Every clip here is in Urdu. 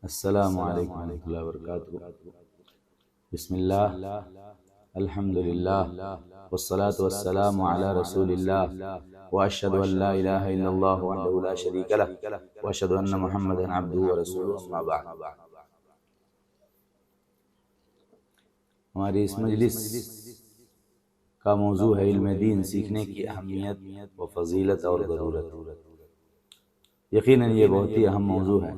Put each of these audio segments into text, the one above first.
السلام علیکم ورحمۃ اللہ وبرکاتہ۔ بسم اللہ، الحمد للہ، والصلاة والسلام علی رسول اللہ، واشہد ان لا الہ الا اللہ وحدہ لا شریک لہ، واشہد ان محمدا عبدہ ورسولہ، اما بعد۔ ہماری اس مجلس کا موضوع ہے علم دین سیکھنے کی اہمیت و فضیلت اور ضرورت۔ یقیناً یہ بہت ہی اہم موضوع ہے،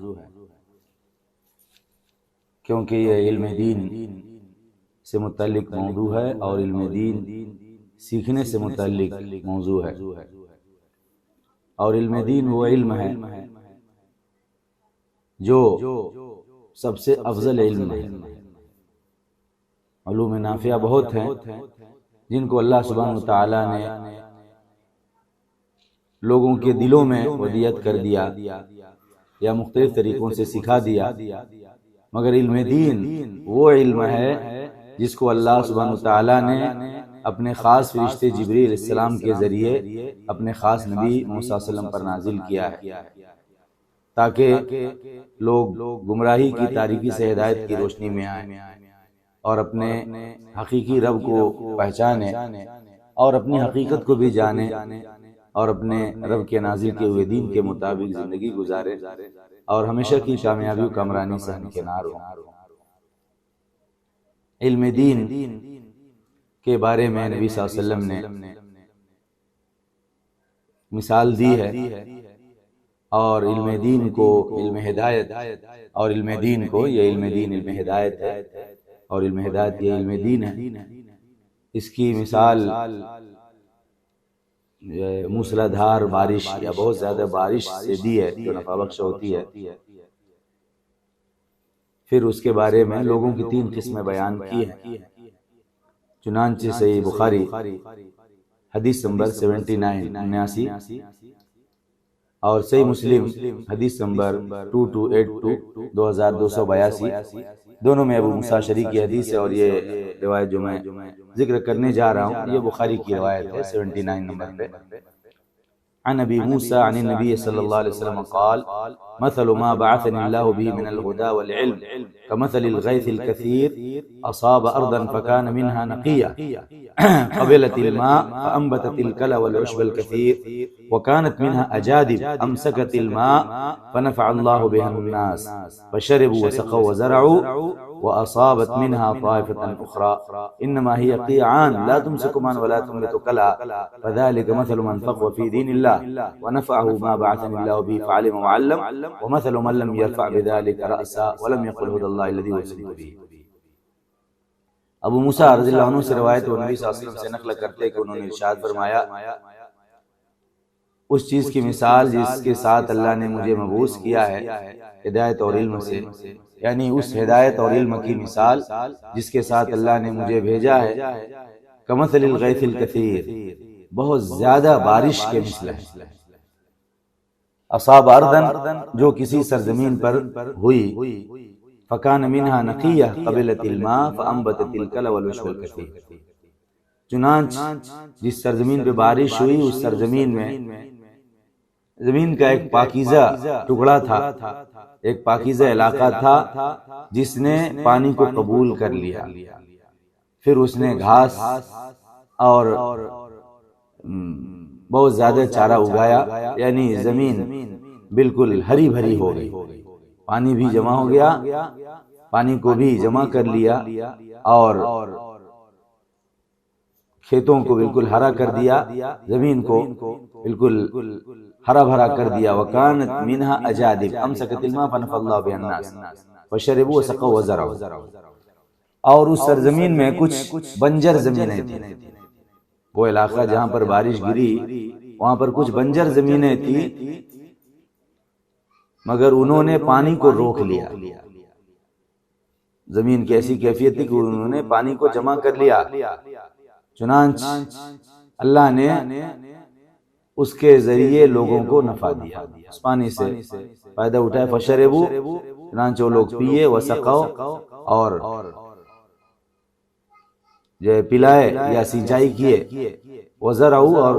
کیونکہ یہ علم دین سے متعلق موضوع ہے اور علم دین سیکھنے سے متعلق موضوع ہے، اور علم دین وہ علم ہے جو سب سے افضل علم ہے۔ علوم نافعہ بہت ہیں جن کو اللہ سبحانہ وتعالی نے لوگوں کے دلوں میں ودیت کر دیا یا مختلف طریقوں سے سکھا دیا، مگر علم دین وہ علم ہے جس کو اللہ سبحانہ وتعالی نے اپنے خاص فرشتے جبریل علیہ السلام کے ذریعے اپنے خاص نبی موسیٰ علیہ السلام پر نازل کیا ہے، تاکہ لوگ گمراہی کی تاریکی سے ہدایت کی روشنی میں آئیں اور اپنے حقیقی رب کو پہچانے اور اپنی حقیقت کو بھی جانے اور اپنے رب کے نازل کیے ہوئے دین کے مطابق زندگی گزارے اور ہمیشہ کی کامیابی و کامرانی سے ہمکنار ہو۔ علم دین کے بارے میں نبی صلی اللہ علیہ وسلم نے مثال دی ہے، اور علم دین کو علم ہدایت، اور علم دین کو یہ علم دین علم ہدایت ہے، اور علم ہدایت یہ علم دین ہے۔ اس کی مثال موسلادھار بارش یا بہت زیادہ بارش سے دی ہے جو نفع بخش ہوتی ہے۔ پھر اس کے بارے میں لوگوں کی 3 قسمیں بیان کی ہیں، چنانچہ صحیح بخاری حدیث نمبر 79 اور صحیح مسلم حدیث نمبر 2282 2282 دونوں میں ابو موسیٰ شریح کی حدیث ہے، اور یہ روایت جو میں ذکر کرنے جا رہا ہوں یہ بخاری کی روایت ہے 79 نمبر پہ۔ عن ابی موسیٰ عن النبی صلی اللہ علیہ وسلم قال مثل ما بعثني الله به من الهدى والعلم كمثل الغيث الكثير أصاب أرضا فكان منها نقية قبلت الماء فأنبتت الكلى والعشب الكثير وكانت منها أجادب أمسكت الماء فنفع الله بها الناس فشربوا وسقوا وزرعوا وأصابت منها طائفة أخرى إنما هي قيعان لا تمسك من ولا تنبت كلى فذلك مثل من فقه في دين الله ونفعه ما بعثني الله به فعلم وعلم ومثل من لم يرفع بذلك رأسا ولم يقل هدى الله الذي أرسلت به۔ ابو موسیٰ رضی اللہ عنہ سے روایت و نبی صلی اللہ علیہ وسلم سے نقل کرتے کہ انہوں نے ارشاد فرمایا، اس چیز کی مثال جس کے ساتھ اللہ نے مجھے مبعوث کیا ہے ہدایت اور علم سے، یعنی اس ہدایت اور علم کی مثال جس کے ساتھ اللہ نے مجھے بھیجا ہے، کمثل الغیث الکثیر، بہت زیادہ بارش کے مثل ہے، اصاب اردن، جو کسی سرزمین پر ہوئی، فکان منها نقیہ قبلت الماء فانبتت الکل والعشب الکثیر، چنانچہ جس سرزمین پہ بارش ہوئی اس سرزمین میں زمین کا ایک پاکیزہ ٹکڑا تھا، ایک پاکیزہ علاقہ تھا جس نے پانی کو قبول کر لیا، پھر اس نے گھاس اور بہت زیادہ چارہ اگایا، یعنی زمین بالکل ہری بھری ہو گئی، پانی بھی جمع ہو گیا، پانی کو بھی جمع کر لیا اور کھیتوں کو بالکل ہرا کر دیا، زمین کو بالکل ہرا بھرا کر دیا۔ وَكَانَتْ مِنْهَا أَجَادِبْ أَمْسَكَتِ الْمَاءَ فَنَفَعَ اللَّهُ بِهَا النَّاسَ فَشَرِبُوا وَسَقَوْا وَزَرَعُوا، اور اس سرزمین میں کچھ بنجر زمینیں تھیں، وہ علاقہ جہاں پر بارش گری وہاں پر کچھ بنجر زمینیں تھیں، مگر انہوں نے پانی کو روک لیا، زمین کی ایسی کیفیت تھی کہ انہوں نے پانی کو جمع کر لیا، چنانچہ اللہ نے اس کے ذریعے لوگوں کو نفع دیا، اس پانی سے فائدہ اٹھائے، فشربوا، چنانچہ وہ لوگ پیے، وسقوا، اور جو پلائے یا سینچائی کیے، وزرعوا، اور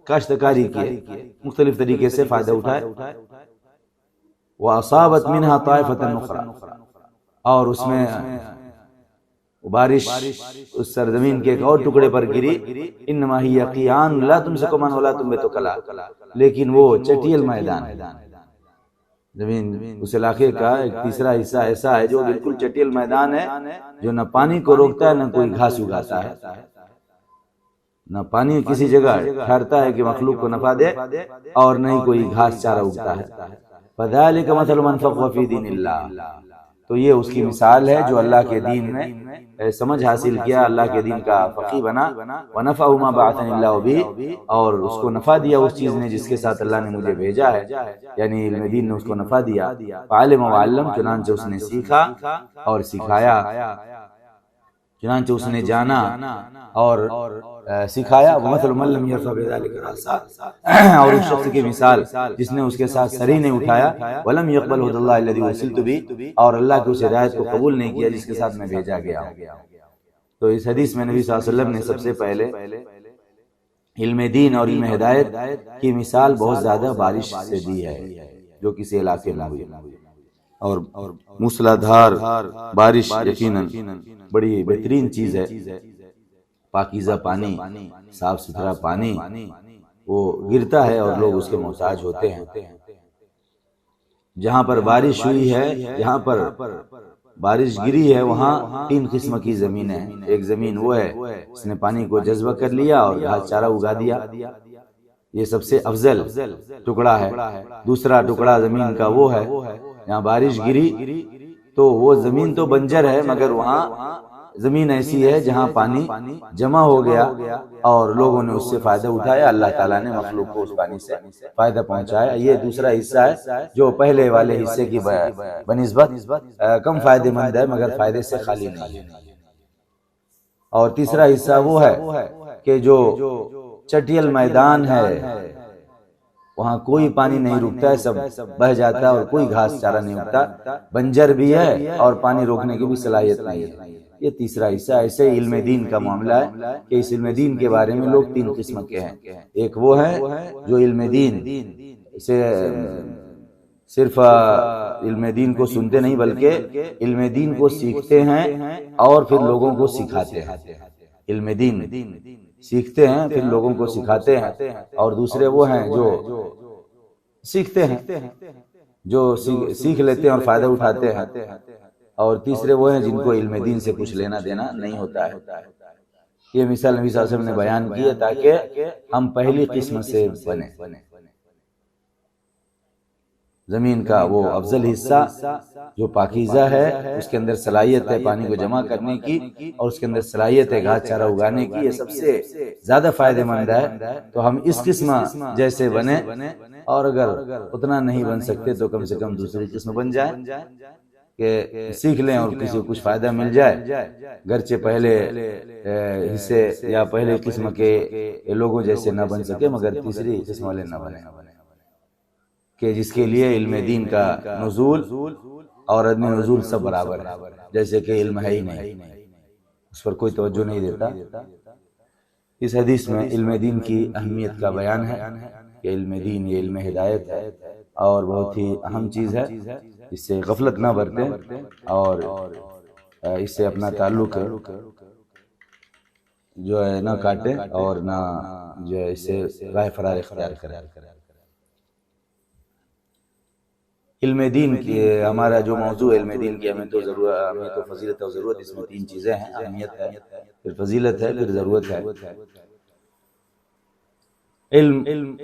کاشتکاری کیے، مختلف طریقے سے فائدہ اٹھائے۔ وَأَصَابَتْ مِنْهَا طَائِفَةً أُخْرَى، اور اس میں بارش اس سرزمین کے ایک اور ٹکڑے پر گری، انما ہی قیعان لا تمسک من ولا تنبت کلا، لیکن وہ چٹیل میدان ہے، زمین اس علاقے کا ایک تیسرا حصہ ایسا ہے جو بالکل چٹیل میدان ہے، جو نہ پانی کو روکتا ہے نہ کوئی گھاس اگاتا ہے، نہ پانی کسی جگہ ٹھہرتا ہے کہ مخلوق کو نفع دے، اور نہ ہی کوئی گھاس چارہ اگتا ہے۔ فَذَلِكَ مَثَلُ مَنْ فَقَّهَ فِي دِينِ اللَّهِ، تو یہ اس کی مثال ہے جو اللہ کے دین میں سمجھ حاصل کیا، اللہ کے دین کا فقیہ بنا، وَنَفَعُ مَا بَعَثَنِ اللَّهُ بِهِ، اور اس کو نفع دیا اس چیز نے جس کے ساتھ اللہ نے مجھے بھیجا ہے، یعنی علم دین نے اس کو نفع دیا، فَعَلِمَ وَعَلَّمَ، چنانچہ اس نے سیکھا اور سکھایا، چنانچہ اس نے جانا اور سکھایا، وَمَثَلُ مَن لَّمْ يَرْفَعْ بِذَلِكَ رَأْسًا، اور اس شخص کی مثال جس نے اس کے ساتھ سر ہی نہیں اٹھایا، وَلَمْ يَقْبَلْ هُدَى اللَّهِ الَّذِي أُرْسِلْتُ بِهِ، اور اللہ کی اس ہدایت کو قبول نہیں کیا جس کے ساتھ میں بھیجا گیا ہوں۔ تو اس حدیث میں نبی صلی اللہ علیہ وسلم نے سب سے پہلے علم دین اور علم ہدایت کی مثال بہت زیادہ بارش سے دی ہے جو کسی علاقے میں ہوئی، اور موسلادھار بارش یقیناً بڑی بہترین چیز ہے، پاکیزہ پانی، صاف ستھرا پانی وہ گرتا ہے اور لوگ اس کے محتاج ہوتے ہیں۔ جہاں پر بارش ہوئی ہے، جہاں پر بارش گری ہے، وہاں تین قسم کی زمینیں ہیں، ایک زمین وہ ہے اس نے پانی کو جذب کر لیا اور گھاس چارہ اگا دیا، یہ سب سے افضل ٹکڑا ہے۔ دوسرا ٹکڑا زمین کا وہ ہے جہاں بارش گری تو وہ زمین تو بنجر ہے، مگر وہاں زمین ایسی ہے جہاں پانی جمع ہو گیا اور لوگوں نے اس سے فائدہ اٹھایا، اللہ تعالیٰ نے مخلوق کو اس پانی سے فائدہ پہنچایا۔ یہ دوسرا حصہ ہے جو پہلے والے حصے کی بنسبت کم فائدہ مند ہے مگر فائدے سے خالی نہیں ہے۔ اور تیسرا حصہ وہ ہے کہ جو چٹیل میدان ہے، وہاں کوئی پانی نہیں رکتا ہے، سب بہہ جاتا ہے اور کوئی گھاس چارہ نہیں اگتا، بنجر بھی ہے اور پانی روکنے کی بھی صلاحیت نہیں ہے۔ یہ تیسرا حصہ ایسے علم دین کا معاملہ ہے کہ اس علم دین کے بارے میں لوگ تین قسم کے ہیں، ایک وہ ہے جو علم دین سے صرف علم دین کو سنتے نہیں بلکہ علم دین کو سیکھتے ہیں اور پھر لوگوں کو سکھاتے ہیں، علم دین سیکھتے ہیں پھر لوگوں کو سکھاتے ہیں، اور دوسرے وہ ہیں جو سیکھتے ہیں، جو سیکھ لیتے ہیں اور فائدہ اٹھاتے ہیں، اور تیسرے وہ ہیں جن کو علم دین سے کچھ لینا دینا نہیں ہوتا ہے۔ یہ مثال نبی صلی اللہ علیہ وسلم نے بیان کی ہے تاکہ ہم پہلی قسم سے بنیں، زمین کا وہ افضل حصہ جو پاکیزہ ہے، اس کے اندر صلاحیت ہے پانی کو جمع کرنے کی اور اس کے اندر صلاحیت ہے گھاس چارہ اگانے کی، یہ سب سے زیادہ فائدہ مند ہے۔ تو ہم اس قسم جیسے بنیں، اور اگر اتنا نہیں بن سکتے تو کم سے کم دوسری قسم بن جائیں کہ سیکھ لیں اور کسی کو کچھ فائدہ مل جائے، گرچہ پہلے حصے یا پہلے قسم کے لوگوں جیسے نہ بن سکے مگر تیسری قسم والے نہ بنیں، کہ جس کے لیے علم دین کا نزول اور عدم نزول سب برابر ہے، جیسے کہ علم ہے ہی نہیں، اس پر کوئی توجہ نہیں دیتا۔ اس حدیث میں علم دین کی اہمیت کا بیان ہے کہ علم دین یہ علم ہدایت ہے اور بہت ہی اہم چیز ہے، اس سے غفلت نہ برتیں اور اس سے اپنا تعلق جو ہے نہ کاٹیں اور نہ جو ہے اس سے راہ فرار اختیار کریں۔ علم دین کی ہمارا جو موضوع علم دین کی ہمیں تو فضیلت اور ضرورت، اس میں تین چیزیں ہیں، اہمیت ہے، پھر فضیلت ہے، پھر ضرورت ہے۔ علم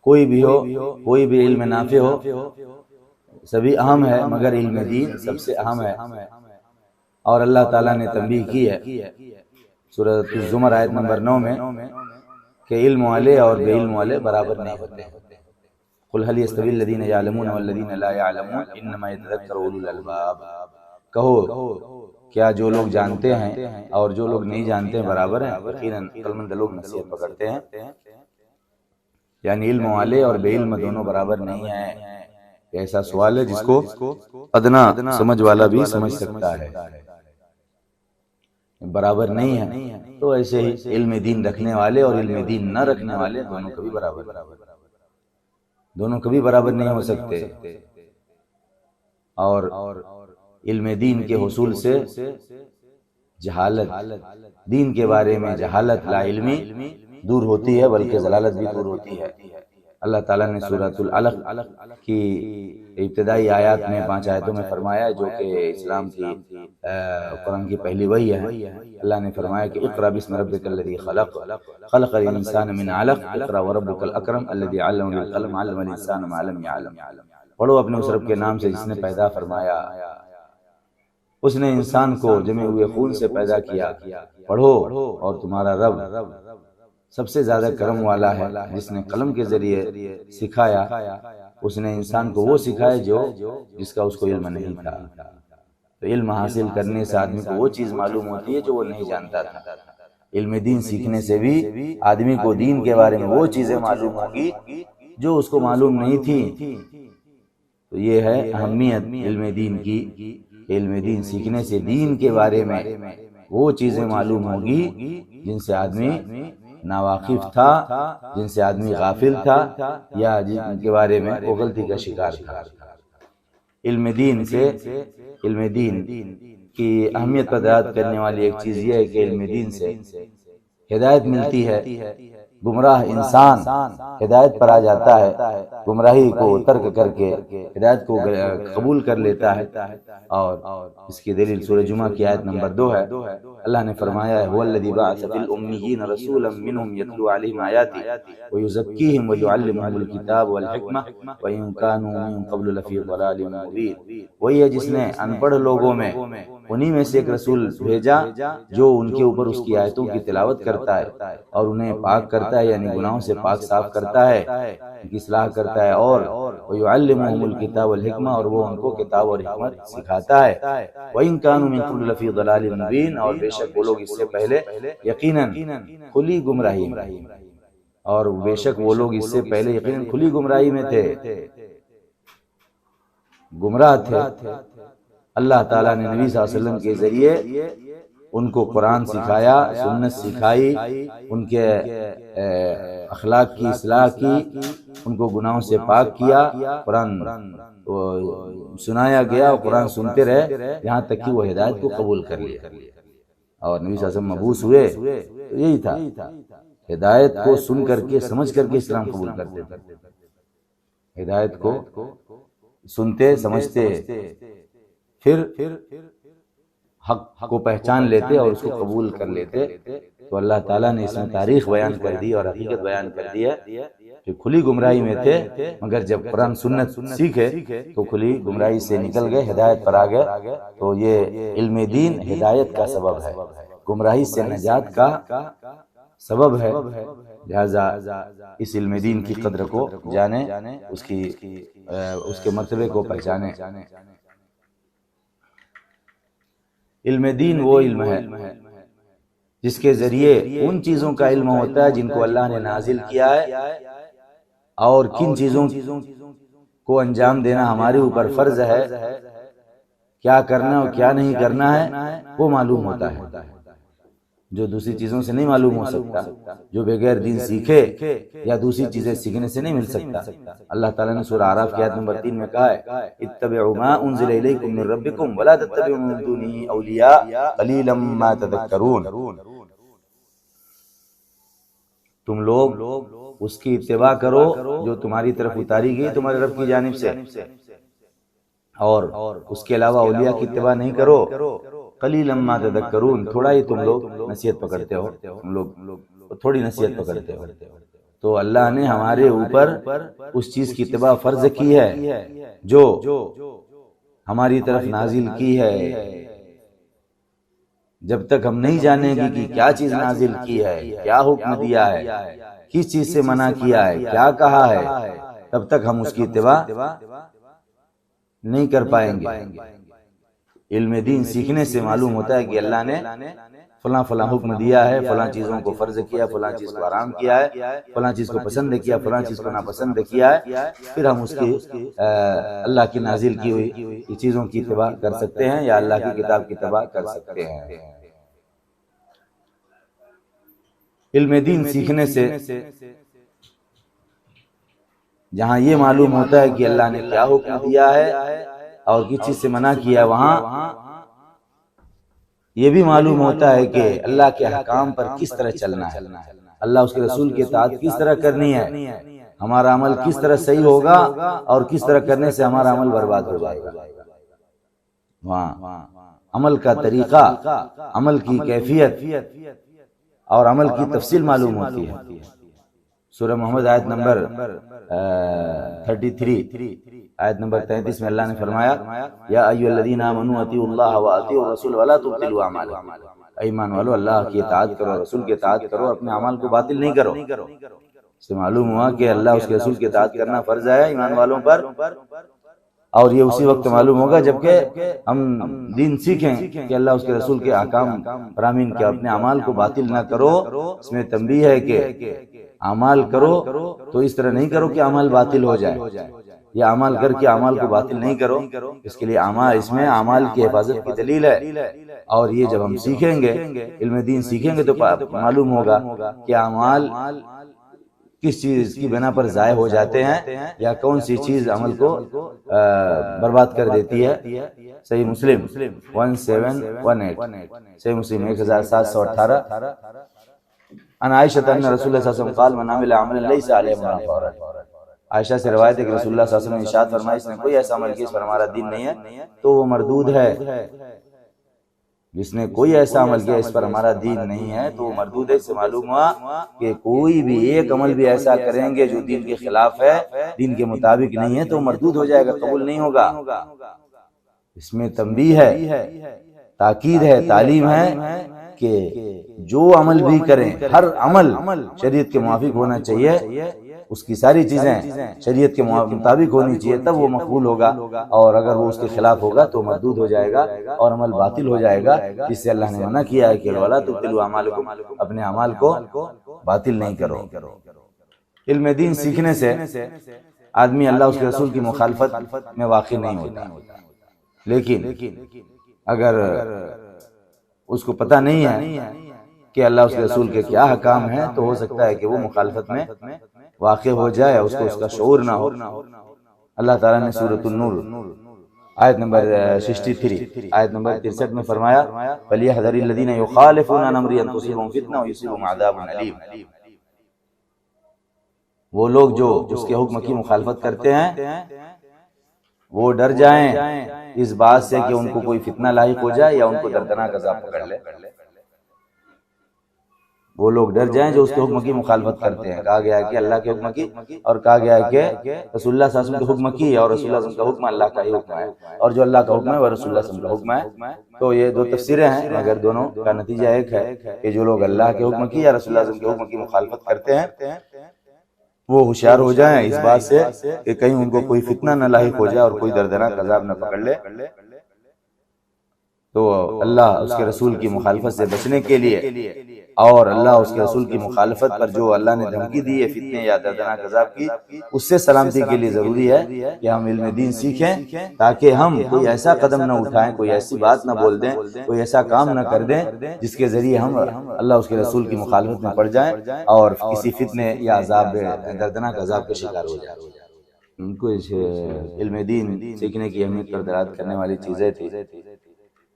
کوئی بھی ہو، کوئی بھی علم نافع ہو، سبھی اہم ہے مگر علم دین سب سے اہم ہے، اور اللہ تعالیٰ نے تنبیہ کی ہے سورۃ الزمر آیت نمبر 9 میں کہ علم والے اور بے علم والے برابر نہیں ہوتے۔ قل هل يستوي الذين يعلمون والذين لا يعلمون انما يتذكر اولو الالباب، کہو کیا جو لوگ جانتے ہیں اور جو لوگ نہیں جانتے ہیں برابر ہیں؟ یقیناً عقل مند لوگ نصیحت پکڑتے ہیں، یعنی علم والے اور بے علم دونوں برابر نہیں ہیں۔ ایسا سوال ہے جس کو ادنا سمجھ والا بھی سمجھ سکتا ہے، برابر نہیں ہے۔ تو ایسے ہی علم دین رکھنے والے اور علم دین نہ رکھنے والے دونوں کبھی برابر نہیں ہو سکتے۔ اور علم دین کے حصول سے جہالت، دین کے بارے میں جہالت، لا علمی دور ہوتی ہے، بلکہ ضلالت بھی دور ہوتی ہے۔ اللہ تعالیٰ نے سورۃ العلق کی ابتدائی آیات میں 5 آیتوں میں فرمایا، جو کہ اسلام کی قرآن کی پہلی وحی ہے، اللہ نے فرمایا کہ اقرأ بسم ربک الذی خلق، خلق الانسان من علق، اقرأ وربک الاکرم الذی علم بالقلم، علم الانسان ما لم یعلم۔ پڑھو اپنے اس رب کے نام سے جس نے پیدا فرمایا، اس نے انسان کو جمے ہوئے خون سے پیدا کیا۔ پڑھو، اور تمہارا رب سب سے زیادہ کرم والا ہے، جس نے قلم کے ذریعے سکھایا، اس نے انسان کو وہ سکھایا جس کا اس کو علم نہیں تھا۔ تو علم حاصل کرنے سے آدمی کو وہ چیز معلوم ہوتی ہے جو وہ نہیں جانتا تھا۔ علم دین سیکھنے سے بھی آدمی کو دین کے بارے میں وہ چیزیں معلوم ہوگی جو اس کو معلوم نہیں تھی۔ تو یہ ہے اہمیت علم دین کی۔ علم دین سیکھنے سے دین کے بارے میں وہ چیزیں معلوم ہوگی جن سے آدمی ناواقف تھا، جن سے آدمی غافل تھا، یا جن کے بارے میں وہ غلطی کا شکار تھا۔ علم دین سے، علم دین کی اہمیت پر دلالت کرنے والی ایک چیز یہ ہے کہ علم دین سے ہدایت ملتی ہے۔ گمراہ انسان ہدایت پر آ جاتا ہے، گمراہی کو ترک کر کے ہدایت کو قبول کر لیتا ہے۔ اور اس کی دلیل سورہ جمعہ کی آیت نمبر 2 ہے۔ اللہ نے فرمایا ہے هو الذی بعث فی الامیین رسولا منهم یتلو علیہم آیاتہ ویزکیہم ویعلمہم الکتاب والحکمہ وان کانوا من قبل لفی ضلال مبین۔ وہی ہے جس نے ان پڑھ لوگوں میں انہی میں سے ایک رسول بھیجا جو ان کے اوپر اس کی آیتوں کی تلاوت کرتا ہے اور انہیں پاک کرتا ہے، یعنی گناہوں سے پاک صاف کرتا ہے، ان کی اصلاح کرتا ہے، اور وَيُعَلِّمُهُمُ الْكِتَابَ وَالْحِکْمَةَ، اور وہ ان کو کتاب اور حکمت سکھاتا ہے۔ وَإِن كَانُوا مِن قَبْلُ لَفِي ضَلَالٍ مُبِينٍ، اور بے شک وہ لوگ اس سے پہلے یقیناً کھلی گمراہی میں، اور بے شک وہ لوگ اس سے پہلے یقیناً کھلی گمراہی میں تھے، گمراہ تھے۔ اللہ تعالیٰ نے نبی صلی اللہ علیہ وسلم کے ذریعے ان کو قرآن سکھایا، سنت سکھائی، ان کے اخلاق کی اصلاح کی، ان کو گناہوں سے پاک کیا، قرآن سنایا گیا اور قرآن سنتے رہے یہاں تک کہ وہ ہدایت کو قبول کر لیا۔ اور نبی صلی اللہ علیہ وسلم مبعوث ہوئے تو یہی تھا، ہدایت کو سن کر کے سمجھ کر کے اسلام قبول کرتے تھے، ہدایت کو سنتے سمجھتے، پھر حق کو پہچان لیتے اور اس کو قبول کر لیتے۔ تو اللہ تعالیٰ نے اس میں تاریخ بیان کر دی اور حقیقت بیان کر دی ہے کہ کھلی گمراہی میں تھے، مگر جب قرآن سنت سیکھے تو کھلی گمراہی سے نکل گئے، ہدایت پر آ گئے۔ تو یہ علم دین ہدایت کا سبب ہے، گمراہی سے نجات کا سبب ہے۔ لہذا اس علم دین کی قدر کو جانیں، اس کے مرتبے کو پہچانیں۔ علم دین وہ علم ہے جس کے ذریعے ان چیزوں کا علم ہوتا ہے جن کو اللہ نے نازل کیا ہے، اور کن چیزوں کو انجام دینا ہمارے اوپر فرض ہے، کیا کرنا اور کیا نہیں کرنا ہے وہ معلوم ہوتا ہے، جو دوسری چیزوں سے نہیں معلوم ہو سکتا، جو بغیر دین سیکھے یا دوسری چیزیں سیکھنے سے نہیں مل سکتا۔ اللہ تعالیٰ نے سورہ اعراف کی آیت نمبر 3 میں کہا ہے اتبعوا ما انزل الیکم من ربکم ولا تتبعوا من دونه اولیاء قلیلا ما تذکرون۔ تم لوگ اس کی اتباع کرو جو تمہاری طرف اتاری گئی تمہارے رب کی جانب سے، اور اس کے علاوہ اولیاء کی اتباع نہیں کرو۔ قلیلا ما تذکرون، تھوڑا ہی تم لوگ نصیحت پکڑتے ہو، تم لوگ تھوڑی نصیحت پکڑتے ہو۔ تو اللہ نے ہمارے اوپر اس چیز کی اتباع فرض کی ہے جو ہماری طرف نازل کی ہے۔ جب تک ہم نہیں جانیں گے کہ کیا چیز نازل کی ہے، کیا حکم دیا ہے، کس چیز سے منع کیا ہے، کیا کہا ہے، تب تک ہم اس کی اتباع نہیں کر پائیں گے۔ علم دین سیکھنے سے معلوم ہوتا ہے کہ اللہ نے فلاں فلاں حکم دیا ہے، فلاں چیزوں کو فرض کیا، فلاں چیز کو حرام کیا ہے، فلاں چیز کو پسند کیا، فلاں چیز کو ناپسند کیا ہے، پھر ہم اس کی اللہ کی نازل کی ہوئی چیزوں کی اتباع کر سکتے ہیں یا اللہ کی کتاب کی اتباع کر سکتے ہیں۔ علم دین سیکھنے سے جہاں یہ معلوم ہوتا ہے کہ اللہ نے کیا حکم دیا ہے اور کس چیز سے منع کیا ہے، وہاں یہ بھی معلوم ہوتا ہے کہ اللہ کے احکام پر کس طرح چلنا ہے، اللہ اس کے رسول کی اطاعت کس طرح کرنی ہے، ہمارا عمل کس طرح صحیح ہوگا اور کس طرح کرنے سے ہمارا عمل برباد ہو جائے گا۔ وہاں عمل کا طریقہ، عمل کی کیفیت اور عمل کی تفصیل معلوم ہوتی ہے۔ سورہ محمد آیت نمبر 33 آیت نمبر 33 میں اللہ نے فرمایا یا ایھا الذین آمنوا اطیعوا اللہ واطیعوا الرسول ولا تبطلوا اعمالکم، ایمان والو اللہ کی اطاعت کرو، رسول کی اطاعت کرو، اپنے اعمال کو باطل نہیں کرو۔ اس سے معلوم ہوا کہ اللہ اس کے رسول کی اطاعت کرنا فرض ہے ایمان والوں پر، اور یہ اسی وقت معلوم ہوگا جبکہ ہم دین سیکھیں کہ اللہ اس کے رسول کے احکام فرامین کے اپنے اعمال کو باطل نہ کرو۔ اس میں تنبیہ ہے کہ اعمال کرو تو اس طرح نہیں کرو کہ اعمال باطل ہو جائے، یا اعمال کر کے اعمال کو باطل نہیں کرو، اس کے لیے اس میں اعمال کی حفاظت کی دلیل ہے۔ اور یہ جب ہم سیکھیں گے، علم دین سیکھیں گے تو معلوم ہوگا کہ اعمال کس چیز کی بنا پر ضائع ہو جاتے ہیں یا کون سی چیز عمل کو برباد کر دیتی ہے۔ صحیح مسلم 1718، صحیح مسلم 1718، ان عائشہ ان رسول اللہ صلی اللہ علیہ وسلم قال من عمل عملا ليس عليه امرنا فهو رد۔ عائشہ سے روایت ہے کہ رسول اللہ صلی اللہ علیہ وسلم نے ارشاد فرمایا اس نے کوئی ایسا عمل کیا اس پر ہمارا دین نہیں ہے تو وہ مردود ہے، جس نے کوئی ایسا عمل کیا اس پر ہمارا دین نہیں ہے تو وہ مردود ہے۔ اس سے معلوم ہوا کہ کوئی بھی ایک عمل بھی ایسا کریں گے جو دین کے خلاف ہے، دین کے مطابق نہیں ہے تو مردود ہو جائے گا، قبول نہیں ہوگا۔ اس میں تنبیہ ہے، تاکید ہے، تعلیم ہے کہ جو عمل بھی کریں ہر عمل شریعت کے موافق ہونا چاہیے، اس کی ساری چیزیں شریعت کے مطابق ہونی چاہیے، تب وہ مقبول ہوگا، اور اگر وہ اس کے خلاف ہوگا تو مردود ہو جائے گا اور عمل باطل ہو جائے گا، جس سے اللہ نے منع کیا ہے کہ وَلَا تُبْطِلُوا أَعْمَالَكُمْ، اپنے اعمال کو باطل نہیں کرو۔ علم دین سیکھنے سے آدمی اللہ اس کے رسول کی مخالفت میں واقع نہیں ہوتا، لیکن اگر اس کو پتہ نہیں ہے کہ اللہ اس کے رسول کے کیا حکام ہیں تو ہو سکتا ہے کہ وہ مخالفت میں واقع ہو جائے، اس کو اس کا شعور نہ ہو۔ اللہ تعالیٰ نے سورۃ النور آیت نمبر 63 آیت نمبر 63 میں فرمایا فَلْيَحْذَرِ الَّذِينَ يُخَالِفُونَ عَنْ أَمْرِهِ أَن تُصِيبَهُمْ فِتْنَةٌ وَيُصِيبَهُمْ عَذَابٌ أَلِيمٌ۔ وہ لوگ جو اس کے حکم کی مخالفت کرتے ہیں وہ ڈر جائیں اس بات سے کہ ان کو کوئی فتنہ لاحق ہو جائے یا ان کو دردناک عذاب پکڑ لے۔ وہ لوگ ڈر جائیں جو اس کے حکم کی مخالفت کرتے ہیں، کہا گیا ہے کہ اللہ کے حکم کی، اور کہا گیا ہے کہ رسول اللہ صلی اللہ علیہ وسلم کے حکم کی، اور رسول اللہ صلی اللہ علیہ وسلم کا حکم اللہ کا ہی حکم ہے، اور جو اللہ کا حکم ہے وہ رسول اللہ صلی اللہ علیہ وسلم کا حکم ہے۔ تو یہ دو تفسیریں ہیں، مگر دونوں کا نتیجہ ایک ہے کہ جو لوگ اللہ کے حکم کی یا رسول اللہ صلی اللہ علیہ وسلم کے حکم کی مخالفت کرتے ہیں وہ ہوشیار ہو جائیں اس بات سے کہ کہیں ان کو کوئی فتنہ نہ لاحق ہو جائے اور کوئی دردناک عذاب نہ پکڑ لے۔ تو اللہ اس کے رسول کی مخالفت سے بچنے کے لیے اور اللہ اس کے رسول کی مخالفت پر جو اللہ نے دھمکی دی ہے فتنے یا دردناک عذاب کی، اس سے سلامتی کے لیے ضروری ہے کہ ہم علم دین سیکھیں تاکہ ہم کوئی ایسا قدم نہ اٹھائیں، کوئی ایسی بات نہ بول دیں، کوئی ایسا کام نہ کر دیں جس کے ذریعے ہم اللہ اس کے رسول کی مخالفت میں پڑ جائیں اور کسی فتنے یا عذاب دردناک عذاب کا شکار ہو جائیں۔ کچھ علم دین سیکھنے کی اہمیت پر دلالت کرنے والی چیزیں تھیں۔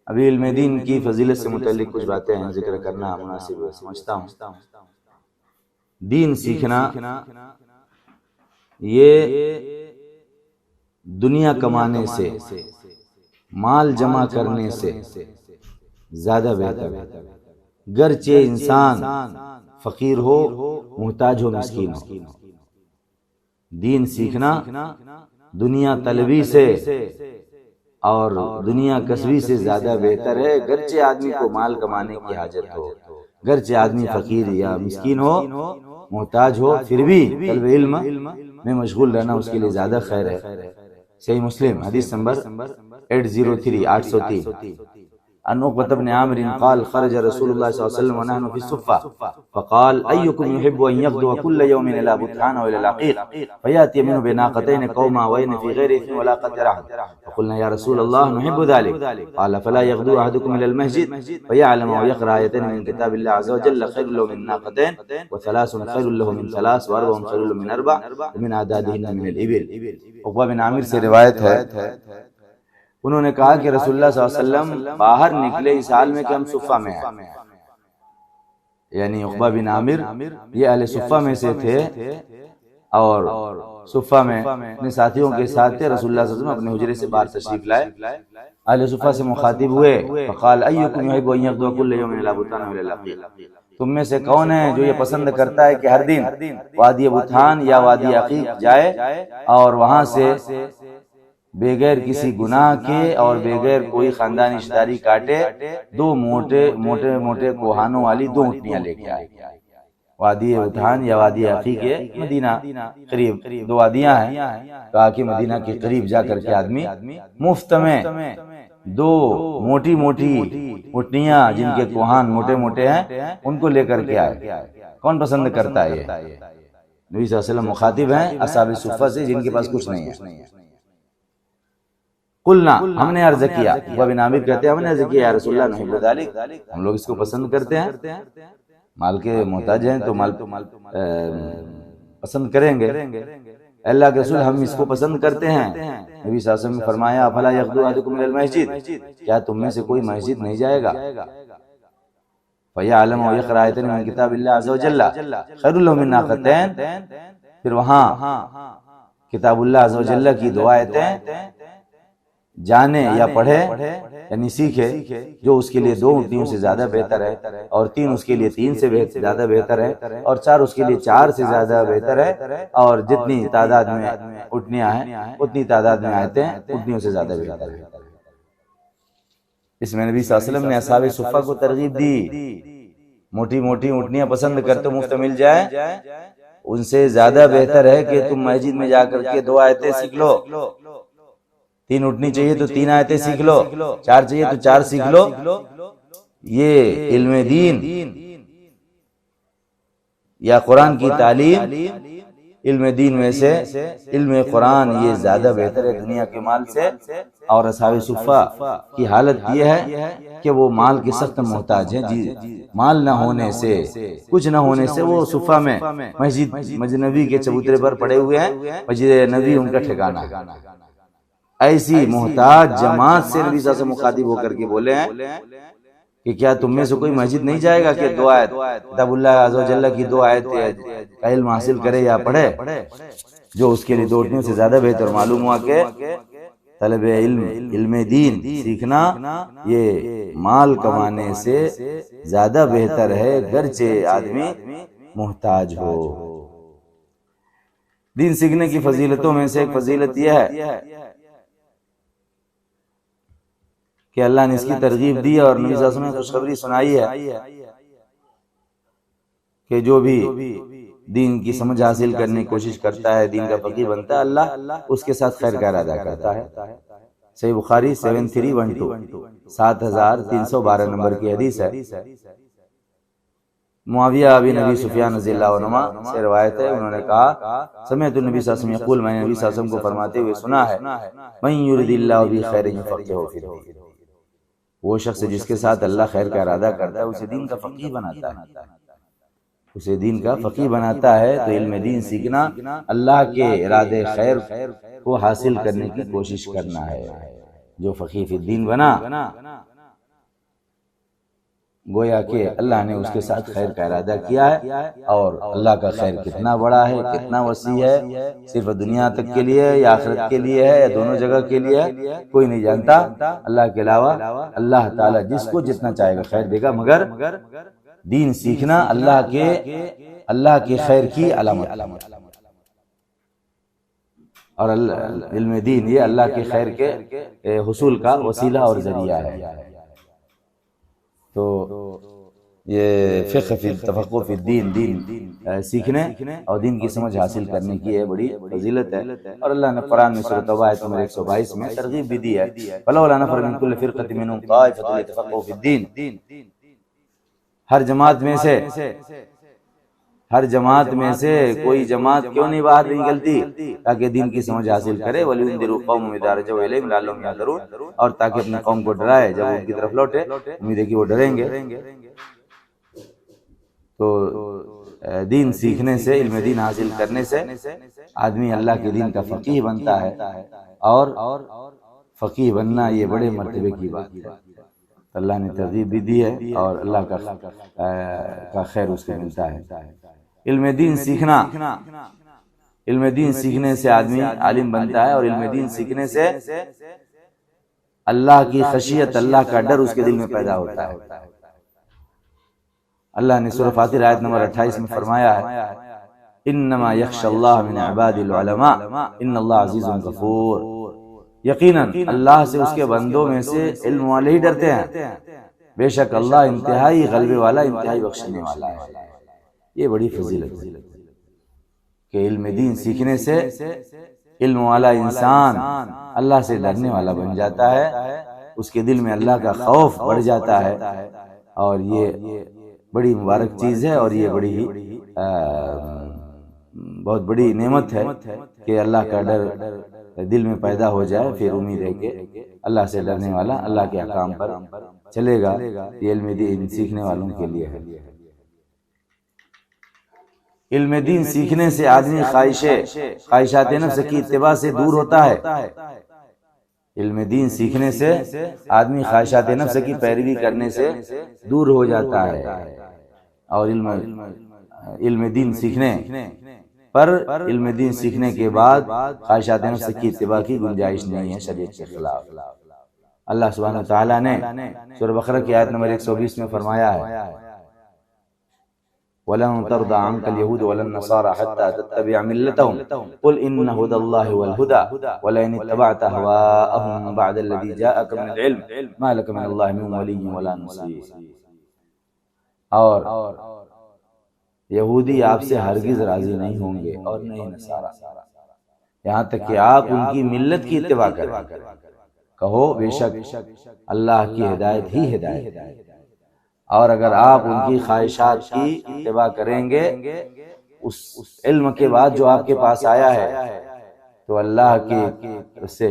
ابھی علم دین کی فضیلت سے متعلق کچھ باتیں ہیں، ذکر کرنا مناسب سمجھتا ہوں۔ دین سیکھنا یہ دنیا کمانے سے، مال جمع کرنے سے زیادہ بہتر ہے، گرچہ انسان فقیر ہو، محتاج ہو، مسکین ہو۔ دین سیکھنا دنیا طلبی سے اور دنیا کسبی سے زیادہ بہتر ہے، گرچہ آدمی کو مال کمانے کی حاجت ہو، گرچہ آدمی فقیر یا مسکین ہو، محتاج ہو، پھر بھی طلب علم میں مشغول رہنا اس کے لیے زیادہ خیر ہے۔ صحیح مسلم حدیث نمبر 803 عن عقبة بن عامر قال خرج رسول الله صلى الله عليه وسلم ونحن في الصفة فقال أيكم يحب أن يغدو كل يوم إلى بطحان وإلى العقيق فيأتي منه بناقتين قوماوين في غير إثم ولا قد رعد فقلنا يا رسول الله نحب ذلك قال فلا يغدو أحدكم إلى المسجد فيعلم ويقرأ آيتين من كتاب الله عز وجل خير له من ناقتين وثلاث خير له من ثلاث وأربع خير له من أربع ومن أعدادهن من الإبل۔ عقبہ بن عامر سے روایت ہے انہوں نے کہا کہ رسول اللہ صلی اللہ علیہ وسلم باہر نکلے اس حال میں کہ ہم صفہ میں ہیں، یعنی عقبہ بن عامر یہ اہل صفہ میں سے تھے اور صفہ میں اپنے ساتھیوں کے ساتھ تھے۔ رسول اللہ صلی اللہ علیہ وسلم اپنے حجرے سے باہر تشریف لائے، اہل صفہ سے مخاطب ہوئے، فقال ایکم یحب ان یغدو کل یوم الی بطحان الی العقیق، تم میں سے کون ہے جو یہ پسند کرتا ہے کہ ہر دن وادی بطحان یا وادی عقیق جائے اور وہاں سے بغیر کسی گناہ کے اور بغیر کوئی خاندانی رشتہ داری کاٹے دو موٹے کوہانوں والی دو اونٹنیاں لے کے آئے۔ وادی بطحان یا وادی عقیق مدینہ قریب دو وادیاں ہیں، کہا کہ مدینہ کے قریب جا کر کے آدمی مفت میں دو موٹی اونٹنیاں جن کے کوہان موٹے ہیں ان کو لے کر کے آئے۔ کون پسند کرتا ہے یہ؟ نبی صلی اللہ علیہ وسلم مخاطب ہیں اصحاب صفہ سے جن کے پاس کچھ نہیں ہے۔ قلنا، ہم نے عرض کیا، وہ بن عامر کہتے ہیں ہم نے عرض کیا یا رسول اللہ نحب ذلک، ہم لوگ اس کو پسند کرتے ہیں، مال کے محتاج ہیں تو مال پسند کریں گے۔ اللہ کے رسول ہم اس کو پسند کرتے ہیں۔ نبی صلی اللہ علیہ وسلم نے فرمایا افلا یغدو احدکم الی المسجد، کیا تم میں سے کوئی مسجد نہیں جائے گا؟ فیعلم ویقرأ آیتین من کتاب اللہ عز وجل خیر له من ناقتین، پھر وہاں کتاب اللہ عز وجل کی دو آیتیں جانے یا پڑھے یعنی سیکھے جو اس کے لیے دو اونٹنیوں سے زیادہ بہتر ہے، اور تین اس کے لیے تین سے زیادہ بہتر ہے، اور چار اس کے لیے چار سے زیادہ بہتر ہے، اور جتنی تعداد میں اونٹنیاں ہیں اتنی تعداد میں آیتیں اونٹنیوں سے زیادہ بہتر ہے۔ اس میں نبی صلی اللہ علیہ وسلم نے اصحاب صفہ کو ترغیب دی، موٹی اونٹنیاں پسند کرتے مفت مل جائے، ان سے زیادہ بہتر ہے کہ تم مسجد میں جا کر کے دو آیتیں سیکھ لو، تین اٹھنی چاہیے تو تین آیتیں سیکھ لو، چار چاہیے تو چار سیکھ لو۔ یہ علم دین یا قرآن کی تعلیم، علم دین میں سے علم قرآن یہ زیادہ بہتر ہے دنیا کے مال سے۔ اور اصحاب صفہ کی حالت یہ ہے کہ وہ مال کے سخت محتاج ہیں، مال نہ ہونے سے، کچھ نہ ہونے سے وہ صفہ میں مسجد نبی کے چبوترے پر پڑے ہوئے ہیں، مسجد نبی ان کا ٹھکانہ ہے۔ ایسی محتاج جماعت سے نبی صلی اللہ علیہ وسلم مخاطب ہو کر کے بولے ہیں کہ کیا تم میں سے کوئی مسجد نہیں جائے گا کہ دو آیت کتاب اللہ عز و جل کی دو آیت کا علم حاصل کرے یا پڑھے، جو اس کے لیے دو اٹھنیوں سے زیادہ بہتر۔ معلوم ہوا کہ طلب علم دین سیکھنا یہ مال کمانے سے زیادہ بہتر ہے، گرچہ آدمی محتاج ہو۔ دین سیکھنے کی فضیلتوں میں سے ایک فضیلت یہ ہے کہ اللہ نے اس کی ترغیب دی اور نبی صلی اللہ علیہ وسلم نے خوشخبری سنائی ہے کہ جو بھی دین کی سمجھ حاصل کرنے کی کوشش کرتا ہے، دین کا فقیہ بنتا ہے، اللہ اس کے ساتھ خیر کا ارادہ کرتا ہے۔ صحیح بخاری 7312 7312 نمبر کی حدیث ہے۔ معاویہ بن ابی سفیان رضی اللہ عنہ سے روایت ہے، انہوں نے کہا سمعت النبی صلی اللہ علیہ وسلم یقول، میں نے نبی صلی اللہ علیہ وسلم کو فرماتے ہوئے سنا ہے، من یرید اللہ بہ خیر یفقہہ فی الدین، وہ شخص جس کے ساتھ اللہ خیر کا ارادہ کرتا ہے اسے دین کا فقیہ بناتا ہے، اسے دین کا فقیہ بناتا ہے۔ تو علم دین سیکھنا اللہ کے ارادے خیر کو حاصل کرنے کی کوشش کرنا ہے۔ جو فقیہ فی الدین بنا گویا کہ اللہ نے اس کے ساتھ خیر کا ارادہ کیا ہے، اور اللہ کا خیر کتنا بڑا ہے، کتنا وسیع ہے، صرف دنیا تک کے لیے یا آخرت کے لیے ہے یا دونوں جگہ کے لیے ہے، کوئی نہیں جانتا اللہ کے علاوہ۔ اللہ تعالیٰ جس کو جتنا چاہے گا خیر دے گا، مگر دین سیکھنا اللہ کے خیر کی علامت، اور علم دین یہ اللہ کے خیر کے حصول کا وسیلہ اور ذریعہ ہے۔ تو یہ فقہ فی تفقہ فی الدین، دین سیکھنے اور دین کی سمجھ حاصل کرنے کی یہ بڑی فضیلت ہے۔ اور اللہ نے قرآن میں سورۃ توبہ آیت نمبر 122 میں ترغیب بھی دی ہے، فلولا نفر من کل فرقۃ منهم طائفۃ ليتفقهوا فی الدین، ہر جماعت میں سے کوئی جماعت کیوں نہیں باہر نکلتی تاکہ دین کی سمجھ حاصل کرے، وَلِيُنذِرُوا قَوْمَهُمْ إِذَا رَجَعُوا إِلَيْهِمْ لَعَلَّهُمْ يَحْذَرُونَ، اور تاکہ اپنی قوم کو ڈرائے جب وہ ان کی طرف لوٹے، امید ہے کہ وہ ڈریں گے۔ تو دین سیکھنے سے، علم دین حاصل کرنے سے آدمی اللہ کے دین کا فقیہ بنتا ہے، اور فقیہ بننا یہ بڑے مرتبے کی بات ہے، اللہ نے ترغیب بھی دی ہے اور اللہ کا خیر اس کو ملتا ہے۔ علم دین سیکھنا، علم دین سیکھنے سے آدمی عالم بنتا ہے، اور علم دین سیکھنے سے اللہ کی خشیت، اللہ کا ڈر اس کے دل میں پیدا ہوتا ہے۔ اللہ نے سورہ فاطر آیت نمبر 28 میں فرمایا ہے انما یخشی اللہ من عباد العلماء ان اللہ عزیز غفور، یقیناً اللہ سے اس کے بندوں میں سے علم والے ہی ڈرتے ہیں، بے شک اللہ انتہائی غلبے والا، انتہائی بخشنے والا ہے۔ یہ بڑی فضیلت ہے کہ علم دین سیکھنے سے علم والا انسان اللہ سے ڈرنے والا بن جاتا ہے، اس کے دل میں اللہ کا خوف بڑھ جاتا ہے، اور یہ بڑی مبارک چیز ہے، اور یہ بڑی ہی بہت بڑی نعمت ہے کہ اللہ کا ڈر دل میں پیدا ہو جائے، پھر امید ہے کہ اللہ سے ڈرنے والا اللہ کے احکام پر چلے گا۔ یہ علم دین سیکھنے والوں کے لیے ہے۔ علم دین سیکھنے سے آدمی خواہشات نفس کی اتباع سے دور ہوتا ہے۔ علم دین سیکھنے سے آدمی خواہشات نفس کی پیروی کرنے سے دور ہو جاتا ہے، اور علم دین سیکھنے پر علم دین سیکھنے کے بعد خواہشات نفس کی اتباع کی گنجائش نہیں ہے شریعت کے خلاف۔ اللہ سبحانہ وتعالیٰ نے سورہ بقرہ کی آیت نمبر 120 میں فرمایا ہے وَلَن تَرْضَىٰ عَنكَ الْيَهُودُ وَلَا النَّصَارَىٰ حَتَّىٰ تَتَّبِعَ مِلَّتَهُمْ قُلْ إِنَّ هُدَى اللَّهِ هُوَ الْهُدَىٰ وَلَئِنِ اتَّبَعْتَ أَهْوَاءَهُم بَعْدَ الَّذِي جَاءَكَ مِنَ الْعِلْمِ مَا لَكَ مِنَ اللَّهِ مِن وَلِيٍّ وَلَا نَصِيرٍ۔ اور یہودی آپ سے ہرگز راضی نہیں ہوں گے، اور نہ ہی نصارہ، یہاں تک کہ آپ ان کی ملت کی اتباع کریں۔ کہو بے شک اللہ کی ہدایت ہی ہدایت ہے، اور اگر آپ ان کی خواہشات کی اتباع کریں گے اس علم کے بعد جو آپ کے پاس آیا ہے، تو اللہ کی سے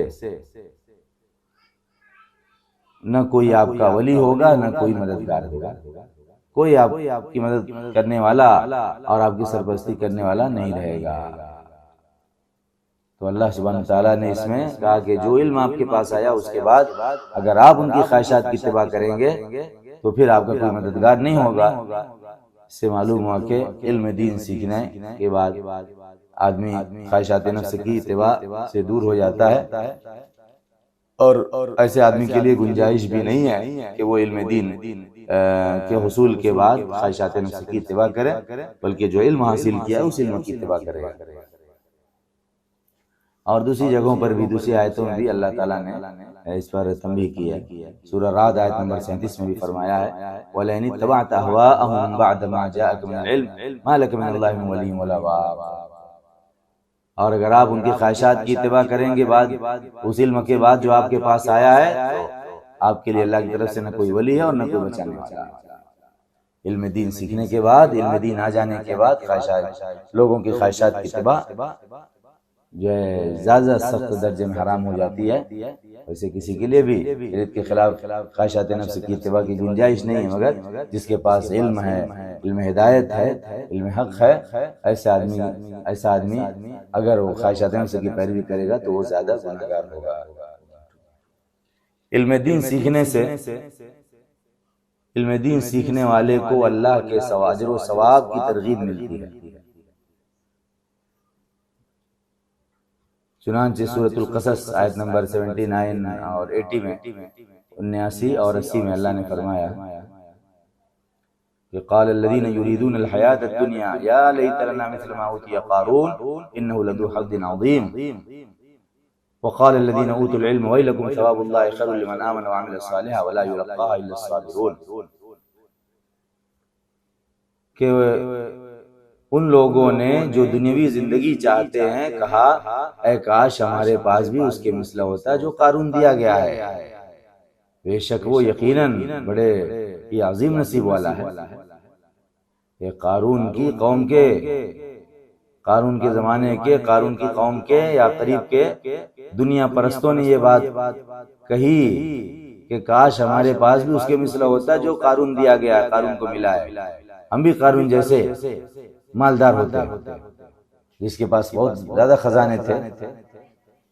نہ کوئی آپ کا ولی ہوگا، نہ کوئی مددگار ہوگا، کوئی آپ کی مدد کرنے والا اور آپ کی سرپرستی کرنے والا نہیں رہے گا۔ تو اللہ سبحانہ تعالیٰ نے اس میں کہا کہ جو علم آپ کے پاس آیا اس کے بعد اگر آپ ان کی خواہشات کی اتباع کریں گے تو پھر آپ کا کوئی مددگار نہیں ہوگا۔ اس سے معلوم ہوا کہ علم دین سیکھنے کے بعد آدمی خواہشات نفس کی اتباع سے دور ہو جاتا ہے، اور ایسے آدمی کے لیے گنجائش بھی نہیں ہے کہ وہ علم دین کے حصول کے بعد خواہشات نفس کی اتباع کرے، بلکہ جو علم حاصل کیا ہے اس علم کی اتباع کرے گا۔ اور دوسری جگہوں پر بھی، دوسری آیتوں میں بھی اللہ تعالیٰ نے اس پر تنبیہ کی ہے۔ سورہ رعد آیت نمبر 37 میں بھی فرمایا ہے وَلَئِنِ اتَّبَعْتَ أَهْوَاءَهُم بَعْدَ مَا جَاءَكَ مِنَ الْعِلْمِ مَا لَكَ مِنَ اللَّهِ مِن وَلِيٍّ وَلَا وَاقٍ۔ اور اگر آپ ان کی خواہشات کی اتباع کریں گے بعد اس علم کے بعد جو آپ کے پاس آیا ہے، تو آپ کے لیے اللہ کی طرف سے نہ کوئی ولی ہے اور نہ کوئی بچانے والا ہے۔ علم دین سیکھنے کے بعد، علم دین آ جانے کے بعد خواہشات، لوگوں کی خواہشات کی اتباع جو ہے زیادہ سخت درجے میں حرام ہو جاتی ہے۔ ویسے کسی کے لیے بھی شریعت کے خلاف خواہشات نفس کی اتباع کی گنجائش نہیں ہے، مگر جس کے پاس علم ہے، علم ہدایت ہے، علم حق ہے، ایسا آدمی اگر وہ خواہشات نفس کی پیروی کرے گا تو وہ زیادہ گنہگار ہوگا۔ علم دین سیکھنے سے، علم دین سیکھنے والے کو اللہ کے اجر و ثواب کی ترغیب ملتی ہے۔ چنانچہ سورۃ القصص آیت نمبر 79 اور 80 میں، 79 اور 80 میں اللہ نے فرمایا کہ قال الذين يريدون الحياة الدنيا يا ليت لنا مثل ما أوتي قارون إنه لذو حظ عظيم وقال الذين أوتوا العلم ويلكم ثواب الله خير لمن آمن وعمل صالحا ولا يلقاها إلا الصابرون، کہ ان لوگوں نے جو دنیاوی زندگی چاہتے ہیں کہا اے کاش ہمارے پاس بھی اس کے مثل ہوتا جو قارون دیا گیا ہے، بے شک وہ یقیناً بڑے ہی عظیم نصیب والا ہے۔ یہ قارون کی قوم کے، قارون کے زمانے کے، قارون کی قوم کے یا قریب کے دنیا پرستوں نے یہ بات کہی کہ کاش ہمارے پاس بھی اس کے مثل ہوتا جو قارون دیا گیا ہے، قارون کو ملا ہے، ہم بھی قارون جیسے مالدار ہوتے، جس کے پاس بہت زیادہ خزانے تھے۔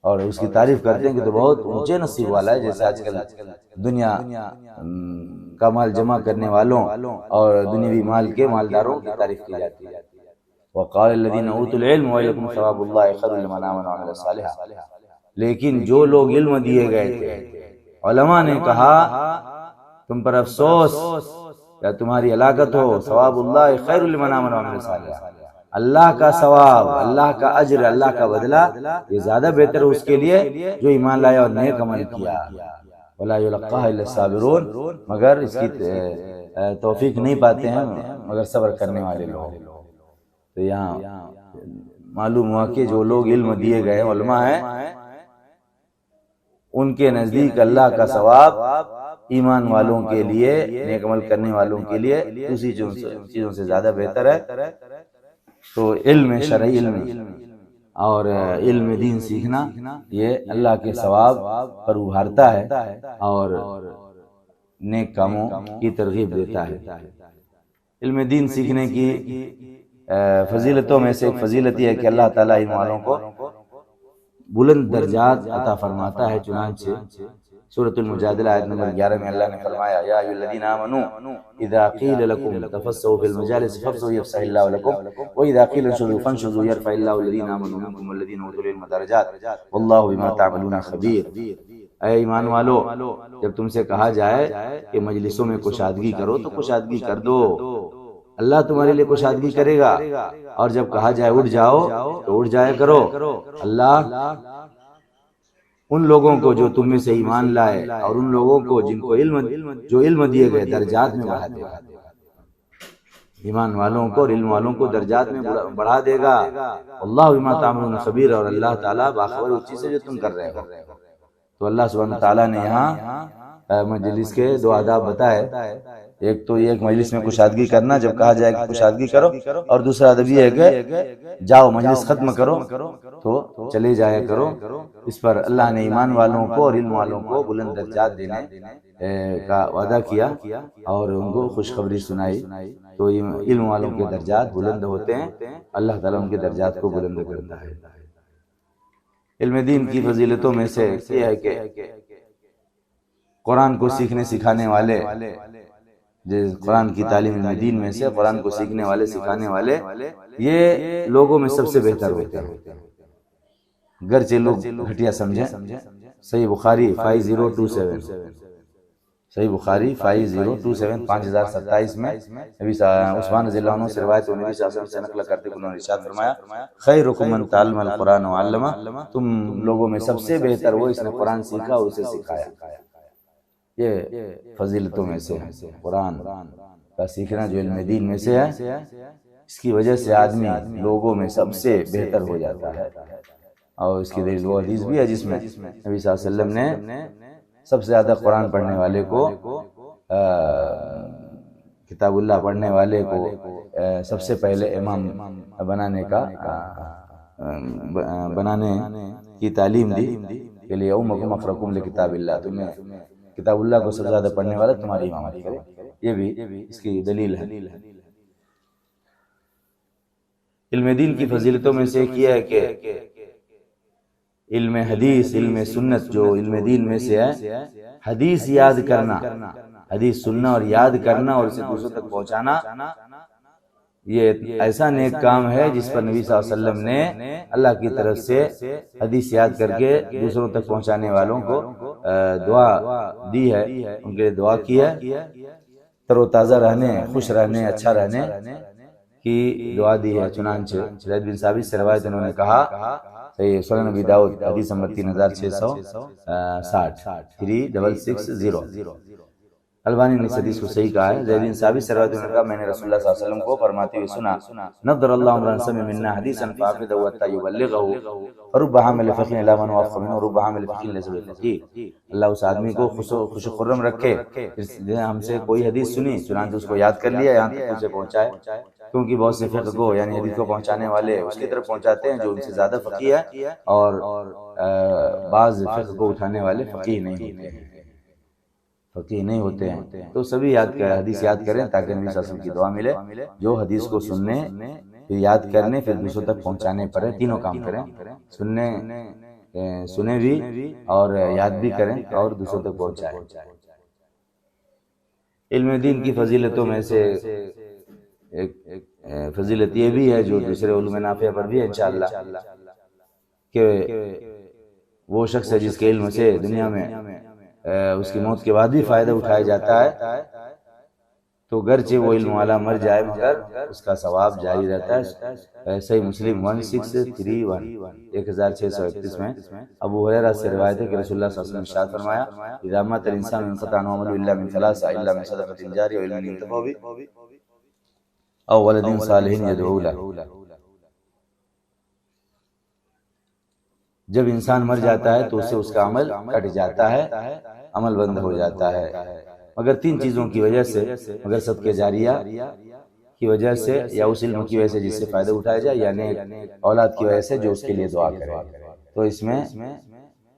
اور اس کی تعریف کرتے ہیں کہ تو بہت اونچے نصیب والا ہے، جیسے آج کل دنیا کا مال جمع کرنے والوں اور دنیوی مال کے مالداروں کی تعریف کی جاتی ہے۔ وقال الذين اوتوا العلم ويلكم ثواب الله خير لمن آمن وعمل صالحا، لیکن جو لوگ علم دیے گئے تھے، علماء نے کہا تم پر افسوس یا تمہاری ہلاکت ہو، ثواب اللہ خیر لمن آمن وعمل صالحا، اللہ کا ثواب، اللہ کا اجر، اللہ کا بدلہ یہ زیادہ بہتر ہے اس کے لیے جو ایمان لایا اور نیک عمل کیا۔ ولا یلقاها الا الصابرون، مگر اس کی توفیق نہیں پاتے ہیں مگر صبر کرنے والے لوگ۔ تو یہاں معلوم ہوا کہ جو لوگ علم دیے گئے علماء ہیں، ان کے نزدیک اللہ کا ثواب ایمان والوں کے لیے، نیک عمل کرنے والوں کے لیے دوسری چیزوں سے زیادہ بہتر ہے۔ تو علم شرعی علم اور علم دین سیکھنا یہ اللہ کے ثواب پر ابھارتا ہے اور نیک کاموں کی ترغیب دیتا ہے۔ علم دین سیکھنے کی فضیلتوں میں سے ایک فضیلت یہ ہے کہ اللہ تعالیٰ علم والوں کو بلند درجات عطا فرماتا ہے، چنانچہ سورۃ المجادلہ آیت نمبر 11 میں اللہ نے فرمایا یا ایھا الذین آمنوا اذا قیل لکم تفسحوا فی المجالس فافسحوا یفسح اللہ لکم واذا قیل انشزوا فانشزوا یرفع اللہ الذین آمنوا منکم والذین اوتوا العلم درجات واللہ بما تعملون خبیر۔ اے ایمان والو، جب تم سے کہا جائے کہ مجلسوں میں کشادگی کرو تو کشادگی کر دو، اللہ تمہارے لیے کشادگی کرے گا، اور جب کہا جائے اٹھ جاؤ تو اٹھ جایا کرو، اللہ ان لوگوں کو جو تم میں سے ایمان لائے اور ان لوگوں کو جن کو علم دیے گئے درجات میں بڑھا دے گا۔ ایمان والوں کو اور علم والوں کو درجات میں بڑھا دے گا۔ اللہ بما تعملون خبیر، اور اللہ تعالیٰ باخبر اس چیز سے جو تم کر رہے ہو۔ تو اللہ سبحانہ تعالیٰ نے یہاں مجلس کے دو آداب بتائے، ایک تو یہ ایک مجلس میں کشادگی کرنا، جب کہا جائے کہ کشادگی کرو، اور دوسرا ادب یہ ہے کہ جاؤ مجلس ختم کرو تو چلے جایا کرو۔ اس پر اللہ نے ایمان والوں کو اور علم والوں کو بلند درجات دینے کا وعدہ کیا اور ان کو خوشخبری سنائی۔ تو علم والوں کے درجات بلند ہوتے ہیں، اللہ تعالیٰ ان کے درجات کو بلند کرتا ہے۔ علم دین کی فضیلتوں میں سے یہ ہے کہ قرآن کو سیکھنے سکھانے والے، قرآن کی تعلیم علم دین میں سے قرآن کو سیکھنے والے سکھانے والے یہ لوگوں میں سب سے بہتر ہوتے ہیں، گرچہ لوگ گھٹیا سمجھیں۔ صحیح بخاری 5027، صحیح بخاری 5027 5027 میں نبی عثمان رضی اللہ عنہ سے روایت ہے، نبی صلی اللہ علیہ وسلم سے نقل کرتے انہوں نے ارشاد فرمایا خیرکم من تعلم القرآن وعلمہ، تم لوگوں میں سب سے بہتر وہ اس نے قرآن سیکھا اور اسے سکھایا۔ یہ فضیلتوں میں سے ہے، قرآن کا سیکھنا جو علم دین میں سے ہے، اس کی وجہ سے آدمی لوگوں میں سب سے بہتر ہو جاتا ہے۔ اور اس کی دلیل وہ حدیث بھی ہے جس میں نبی صلی اللہ علیہ وسلم نے سب سے زیادہ قرآن پڑھنے والے کو، کتاب اللہ پڑھنے والے کو سب سے پہلے امام بنانے کی تعلیم دی کہ لیؤمکم اقرؤکم لکتاب اللہ، تمہیں کتاب اللہ کو سب سے زیادہ پڑھنے والا تمہاری امامت کرے۔ یہ بھی اس کی دلیل ہے۔ علم دین کی فضیلتوں میں سے ایک یہ ہے کہ علم حدیث، علم سنت جو علم دین میں سے ہے، حدیث یاد کرنا، حدیث سننا اور یاد کرنا اور اسے دوسروں تک پہنچانا، یہ ایسا نیک کام ہے جس پر نبی صلی اللہ علیہ وسلم نے اللہ کی طرف سے حدیث یاد کر کے دوسروں تک پہنچانے والوں کو دعا دی ہے، ان کے لیے دعا کی ہے، تر و تازہ رہنے، خوش رہنے، اچھا رہنے کی دعا دی ہے۔ چنانچہ زید بن ثابت سے روایت انہوں نے کہا، سنن نبی داؤد حدیث نمبر 3660 3660، البانی نے اس حدیث کو صحیح کہا ہے۔ زید بن ثابت سے روایت انہوں نے کہا میں نے رسول اللہ صلی اللہ علیہ وسلم کو فرماتے ہوئے سنا، نضر اللہ امرا سمع منا حدیثا فحفظه حتى يبلغه فرب حامل فقہ الی من وافق منه ورب حامل فقہ ليس بفقیہ، اللہ اس آدمی کو خوش و خرم رکھے ہم سے کوئی حدیث سنی چنانچہ اس کو یاد کر لیا یہاں تک اسے پہنچائے، کیونکہ بہت سے فقہ کو یعنی حدیث کو پہنچانے والے اس کی طرف پہنچاتے ہیں جو ان سے زیادہ فقیہ ہے، اور بعض فقہ کو اٹھانے والے فقیہ نہیں ہوتے ہیں، فقیہ نہیں ہوتے ہیں۔ تو سبھی حدیث یاد کریں تاکہ نبی صلی اللہ علیہ وسلم کی دعا ملے۔ جو حدیث کو سننے، پھر یاد کرنے، پھر دوسروں تک پہنچانے پڑے، تینوں کام کریں، سننے، سنیں بھی اور یاد بھی کریں اور دوسروں تک پہنچائیں۔ علم دین کی فضیلتوں میں سے ایک فضیلت یہ بھی ہے جو دوسرے علوم نافعہ پر بھی ہے انشاءاللہ، کہ وہ شخص ہے جس کے علم سے دنیا میں اس کی موت کے بعد بھی فائدہ اٹھایا جاتا ہے، تو گرچہ وہ علم والا مر جائے مگر اس کا ثواب جاری رہتا ہے۔ صحیح مسلم 1631 میں ابو ہریرہ سے روایت ہے کہ رسول اللہ صلی اللہ علیہ وسلم نے ارشاد فرمایا، اذا مات الانسان انقطع عنه عمله الا من ثلاث، الا من صدقة جاریہ وعلم ينتفع به او ولد صالح يدعو له۔ جب انسان مر جاتا ہے تو اسے اس کا عمل کٹ جاتا ہے، عمل بند ہو جاتا ہے، مگر تین چیزوں کی وجہ سے، مگر صدقہ جاریہ کی وجہ سے، یا اس علم کی وجہ سے جس سے فائدہ اٹھایا جائے، یعنی اولاد کی وجہ سے جو اس کے لیے دعا کرے۔ تو اس میں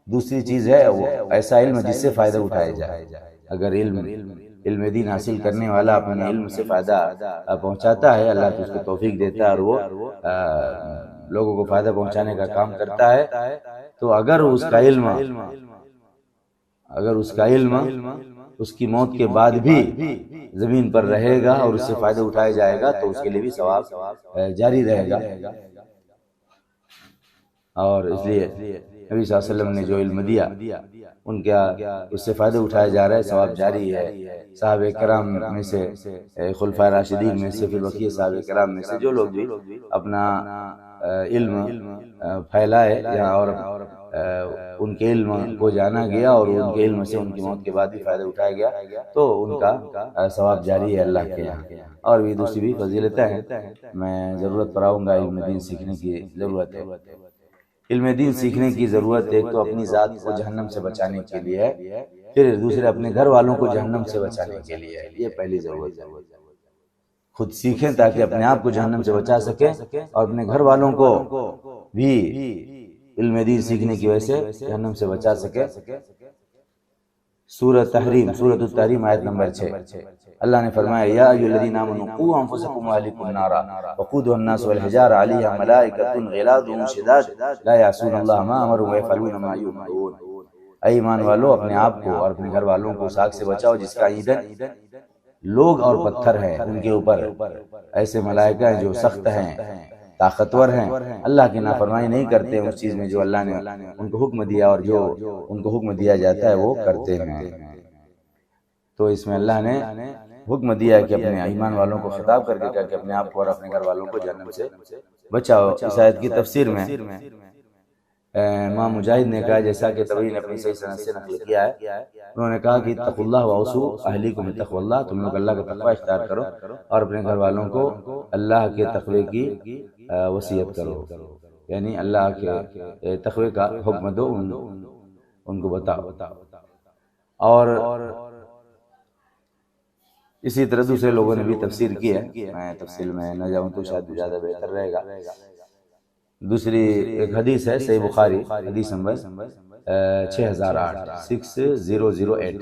دوسری چیز ہے وہ ایسا علم جس سے فائدہ اٹھایا جائے۔ اگر علم دین حاصل کرنے والا اپنے علم سے فائدہ پہنچاتا ہے، اللہ تو اس کو توفیق دیتا ہے اور وہ لوگوں کو فائدہ پہنچانے کا کام کرتا ہے، تو اگر اس کا علم اس کی موت کے بعد بھی زمین پر رہے گا اور اس سے فائدہ اٹھایا جائے گا تو اس کے لیے بھی ثواب جاری رہے گا۔ اور اس لیے نبی صلی اللہ علیہ وسلم نے جو علم دیا ان کا اس سے فائدہ اٹھایا جا رہا ہے، ثواب جاری ہے۔ صحابہ کرام میں سے، خلفائے راشدین میں سے، پھر بقیہ صحابہ کرام میں سے جو لوگ بھی اپنا علم پھیلائے اور ان کے علم کو جانا گیا اور ان کے علم سے ان کی موت کے بعد بھی فائدہ اٹھایا گیا تو ان کا ثواب جاری ہے اللہ کے یہاں۔ اور بھی دوسری بھی فضیلتیں ہیں، میں ضرورت پر آؤں گا۔ علم دین سیکھنے کی ضرورت ہے۔ علم دین سیکھنے کی ضرورت ایک تو اپنی ذات کو جہنم سے بچانے کے لیے ہے، پھر دوسرے اپنے گھر والوں کو جہنم سے بچانے کے لیے ہے۔ یہ پہلی ضرورت ہے، خود سیکھیں تاکہ اپنے آپ کو جہنم سے بچا سکیں اور اپنے گھر والوں کو بھی علم دین سیکھنے کی وجہ سے جہنم سے بچا سکے۔ سورۃ التحریم آیت نمبر 6، اللہ نے فرمایا، یا ایھا الذین آمنوا قوا انفسکم واہلیکم نارا وقودها الناس والحجارة علیہا ملائکۃ غلاظ شداد لا یعصون اللہ ما امرهم ویفعلون ما یؤمرون۔ اے ایمان والو، اپنے آپ کو اور اپنے گھر والوں کو اس آگ سے بچاؤ جس کا ایندھن لوگ اور پتھر ہیں، ان کے اوپر ایسے ملائکہ ہیں جو سخت ہیں، طاقتور ہیں، اللہ کی نافرمانی نہیں کرتے اس چیز میں جو اللہ نے ان کو حکم دیا، اور جو ان کو حکم دیا جاتا ہے وہ کرتے ہیں۔ تو اس میں اللہ نے حکم دیا ہے کہ اپنے ایمان والوں کو خطاب کر کے کہا کہ اپنے آپ کو اور اپنے گھر والوں کو جہنم سے بچاؤ۔ اس آیت کی تفسیر میں امام مجاہد نے کہا، جیسا کہ طبری نے اپنی صحیح سند سے نقل کیا ہے، انہوں نے کہا کہ اتقوا اللہ واوصوا اہلیکم بتقوی اللہ، تم لوگ اللہ کا تقوی اختیار کرو اور اپنے گھر والوں کو اللہ کے تقوی کی وصیت کرو، یعنی اللہ کے تقوی کا حکم دو، ان کو بتاؤ۔ اور اسی طرح دوسرے لوگوں نے بھی تفسیر کی ہے، میں تفصیل میں نہ جاؤں تو شاید زیادہ بہتر رہے گا۔ دوسری ایک حدیث ہے صحیح بخاری، حدیث نمبر 6008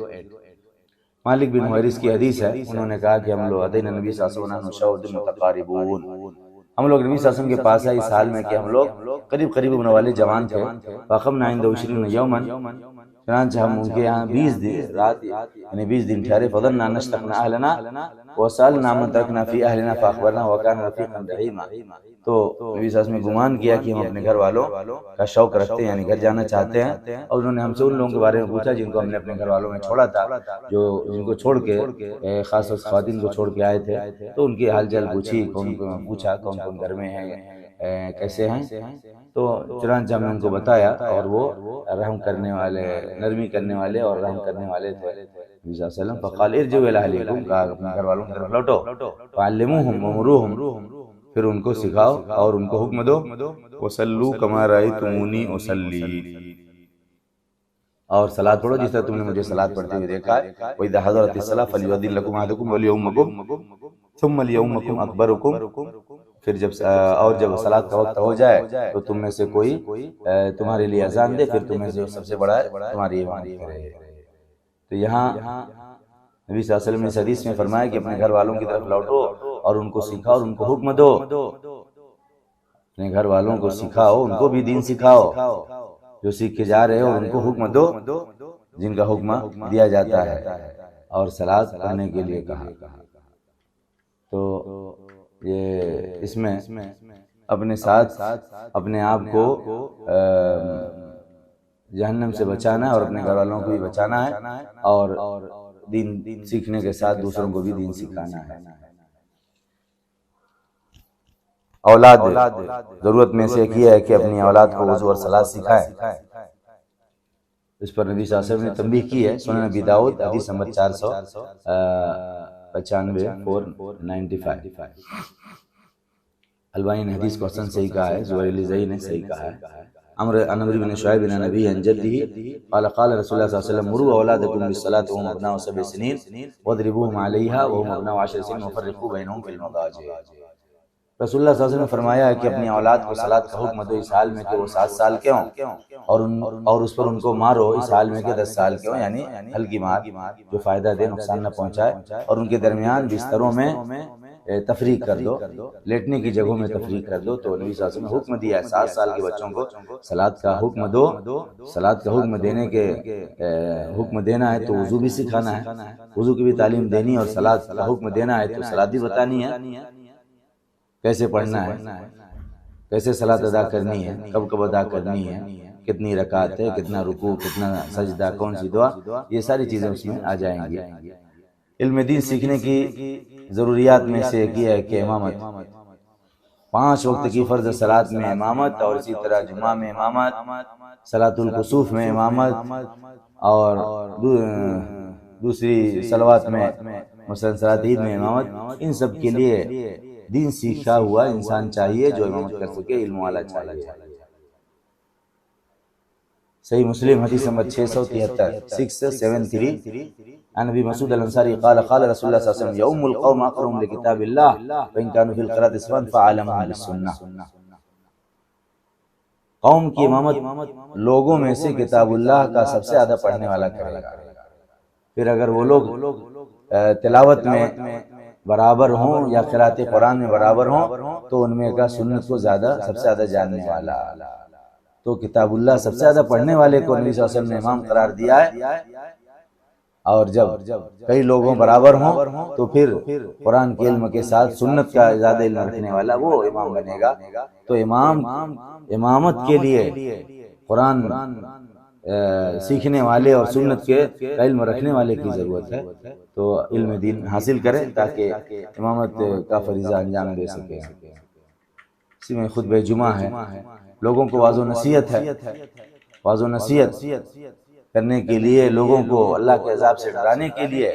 مالک بن حویرث کی حدیث ہے، انہوں نے کہا کہ ہم لوگ اتینا نبی صلی اللہ علیہ وسلم شہود متقاربون، ہم لوگ نبی صلی اللہ علیہ وسلم کے پاس آئے اس حال میں کہ ہم لوگ قریب ہونے والے جوان تھے۔ فاقمنا عند 20 یوما، چنانچہ ہم ان کے یہاں 20 دن رات یعنی 20 دن ٹھہرے۔ فظننا ان نشتقنا اهلنا وسالنا من تركنا في اهلنا فاخبرنا وكان رفيقا رحيما، تو نبی صلی اللہ علیہ وسلم نے گمان کیا کہ ہم اپنے گھر والوں کا شوق رکھتے ہیں، یعنی گھر جانا چاہتے ہیں، اور انہوں نے ہم سے ان لوگوں کے بارے میں پوچھا جن کو ہم نے اپنے گھر والوں میں چھوڑا تھا، جو جن کو چھوڑ کے خاص خواتین کو چھوڑ کے آئے تھے، تو ان کی حال چال پوچھی، پوچھا کون کون گھر میں ہیں، کیسے ہیں، تو چنانچہ ہم نے ان کو بتایا، اور وہ رحم کرنے والے، نرمی کرنے والے اور رحم کرنے والے تھے۔ نبی صلی اللہ علیہ وسلم فقال ارجعوا الى اهلكم، کہا اپنے گھر والوں کی طرف لوٹو، فعلموهم ومروهم، پھر ان کو سکھاؤ اور ان کو حکم دو، وصلوا كما رأيتموني اصلي، اور صلاۃ پڑھو جس طرح تم نے مجھے صلاۃ پڑھتے ہوئے دیکھا ہے۔ وإذا حضرت الصلاة فليؤذن لكم أحدكم وليؤمكم ثم ليؤمكم أكبركم، پھر جب صلاۃ کا وقت ہو جائے تو تم میں سے کوئی تمہارے لیے اذان دے، پھر تم میں سے سب سے بڑا تمہاری امامت کرے۔ تو یہاں نبی صلی اللہ علیہ وسلم نے اس حدیث میں فرمایا کہ اپنے گھر والوں کی طرف لوٹو اور ان کو سکھاؤ اور ان کو حکم دو، اپنے گھر والوں کو سکھاؤ، ان کو بھی دین سکھاؤ، جو سیکھ کے جا رہے ہو ان کو حکم دو جن کا حکم دیا جاتا ہے، اور صلاۃ پڑھنے کے لیے کہا۔ تو یہ اس میں اپنے ساتھ اپنے آپ کو جہنم سے بچانا ہے اور اپنے گھر والوں کو بھی بچانا ہے، اور دین سیکھنے کے ساتھ دوسروں کو بھی دین سکھانا ہے۔ اولاد ضرورت میں سے ایک یہ ہے کہ اپنی اولاد کو وضو اور صلاۃ سکھائے۔ اس پر نبی صلی اللہ علیہ وسلم نے تنبیہ کی ہے، سنن نبی داؤد حدیث نمبر 495 البانی نے حدیث کو حسن صحیح کہا ہے، زہیری زئی نے صحیح کہا ہے۔ عمرو بن شعیب بن نبی عن جدہ قال قال رسول اللہ صلی اللہ علیہ وسلم مروا اولادکم بالصلاۃ وهم ابناء 7 سنین واضربوهم علیہا وهم ابناء 10 سنین وفرقوا بینہم فی المضاجع۔ رسول اللہ صلی اللہ علیہ وسلم نے فرمایا ہے کہ اپنی اولاد کو صلاۃ کا حکم دو اس حال میں کہ وہ 7 سال کے ہوں، اور اس پر ان کو مارو اس حال میں کہ 10 سال کے ہوں، یعنی ہلکی مار جو فائدہ دے، نقصان نہ پہنچائے، اور ان کے درمیان بستروں میں تفریق کر دو، لیٹنے کی جگہوں میں تفریق کر دو۔ تو نبی صلی اللہ علیہ وسلم نے حکم دیا ہے 7 سال کے بچوں کو صلاۃ کا حکم دو۔ صلاۃ کا حکم دینا ہے تو وضو بھی سکھانا ہے، وضو کی بھی تعلیم دینی، اور صلاۃ کا حکم دینا ہے تو صلاۃ بھی بتانی ہے، کیسے پڑھنا ہے، کیسے صلاۃ ادا کرنی ہے، کب کب ادا کرنی ہے، کتنی رکعت ہے، کتنا رکوع، کتنا سجدہ، کون سی دعا، یہ ساری چیزیں اس میں آ جائیں گی۔ علم دین سیکھنے کی ضروریات میں سے ایک یہ ہے کہ امامت، 5 وقت کی فرض صلاۃ میں امامت، اور اسی طرح جمعہ میں امامت، صلاۃ الکسوف میں امامت، اور دوسری صلوات میں مثلا صلاۃ عید میں امامت، ان سب کے لیے دین سیکھا ہوا انسان چاہیے جو امامت کر سکے، علم والا چاہیے۔ صحیح مسلم حدیث نمبر 673 عن ابی مسعود الانصاری قال قال رسول اللہ صلی اللہ علیہ وسلم یؤم القوم اقرأهم لکتاب اللہ فإن كانوا في القراءة سواء فأعلمهم بالسنة۔ قوم کی امامت لوگوں میں سے کتاب اللہ کا سب سے زیادہ پڑھنے والا کرے گا۔ پھر اگر وہ لوگ تلاوت میں برابر ہوں یا قراءت قرآن میں برابر ہوں تو ان میں کا سنت کو سب سے زیادہ جاننے والا، تو کتاب اللہ سب سے زیادہ پڑھنے والے کو نبی صلی اللہ علیہ وسلم نے امام قرار دیا ہے، اور جب کئی لوگوں برابر ہوں تو پھر قرآن کے علم کے ساتھ سنت کا زیادہ علم رکھنے والا وہ امام بنے گا۔ تو امامت کے لیے قرآن سیکھنے والے اور سنت کے علم رکھنے والے کی ضرورت ہے، تو علم دین حاصل کریں تاکہ امامت کا فریضہ انجام دے سکے۔ اسی میں خطبہ جمعہ ہے، لوگوں کو واعظ و نصیحت ہے، واعظ و نصیحت کرنے کے لیے، لوگوں کو اللہ کے عذاب سے ڈرانے کے لیے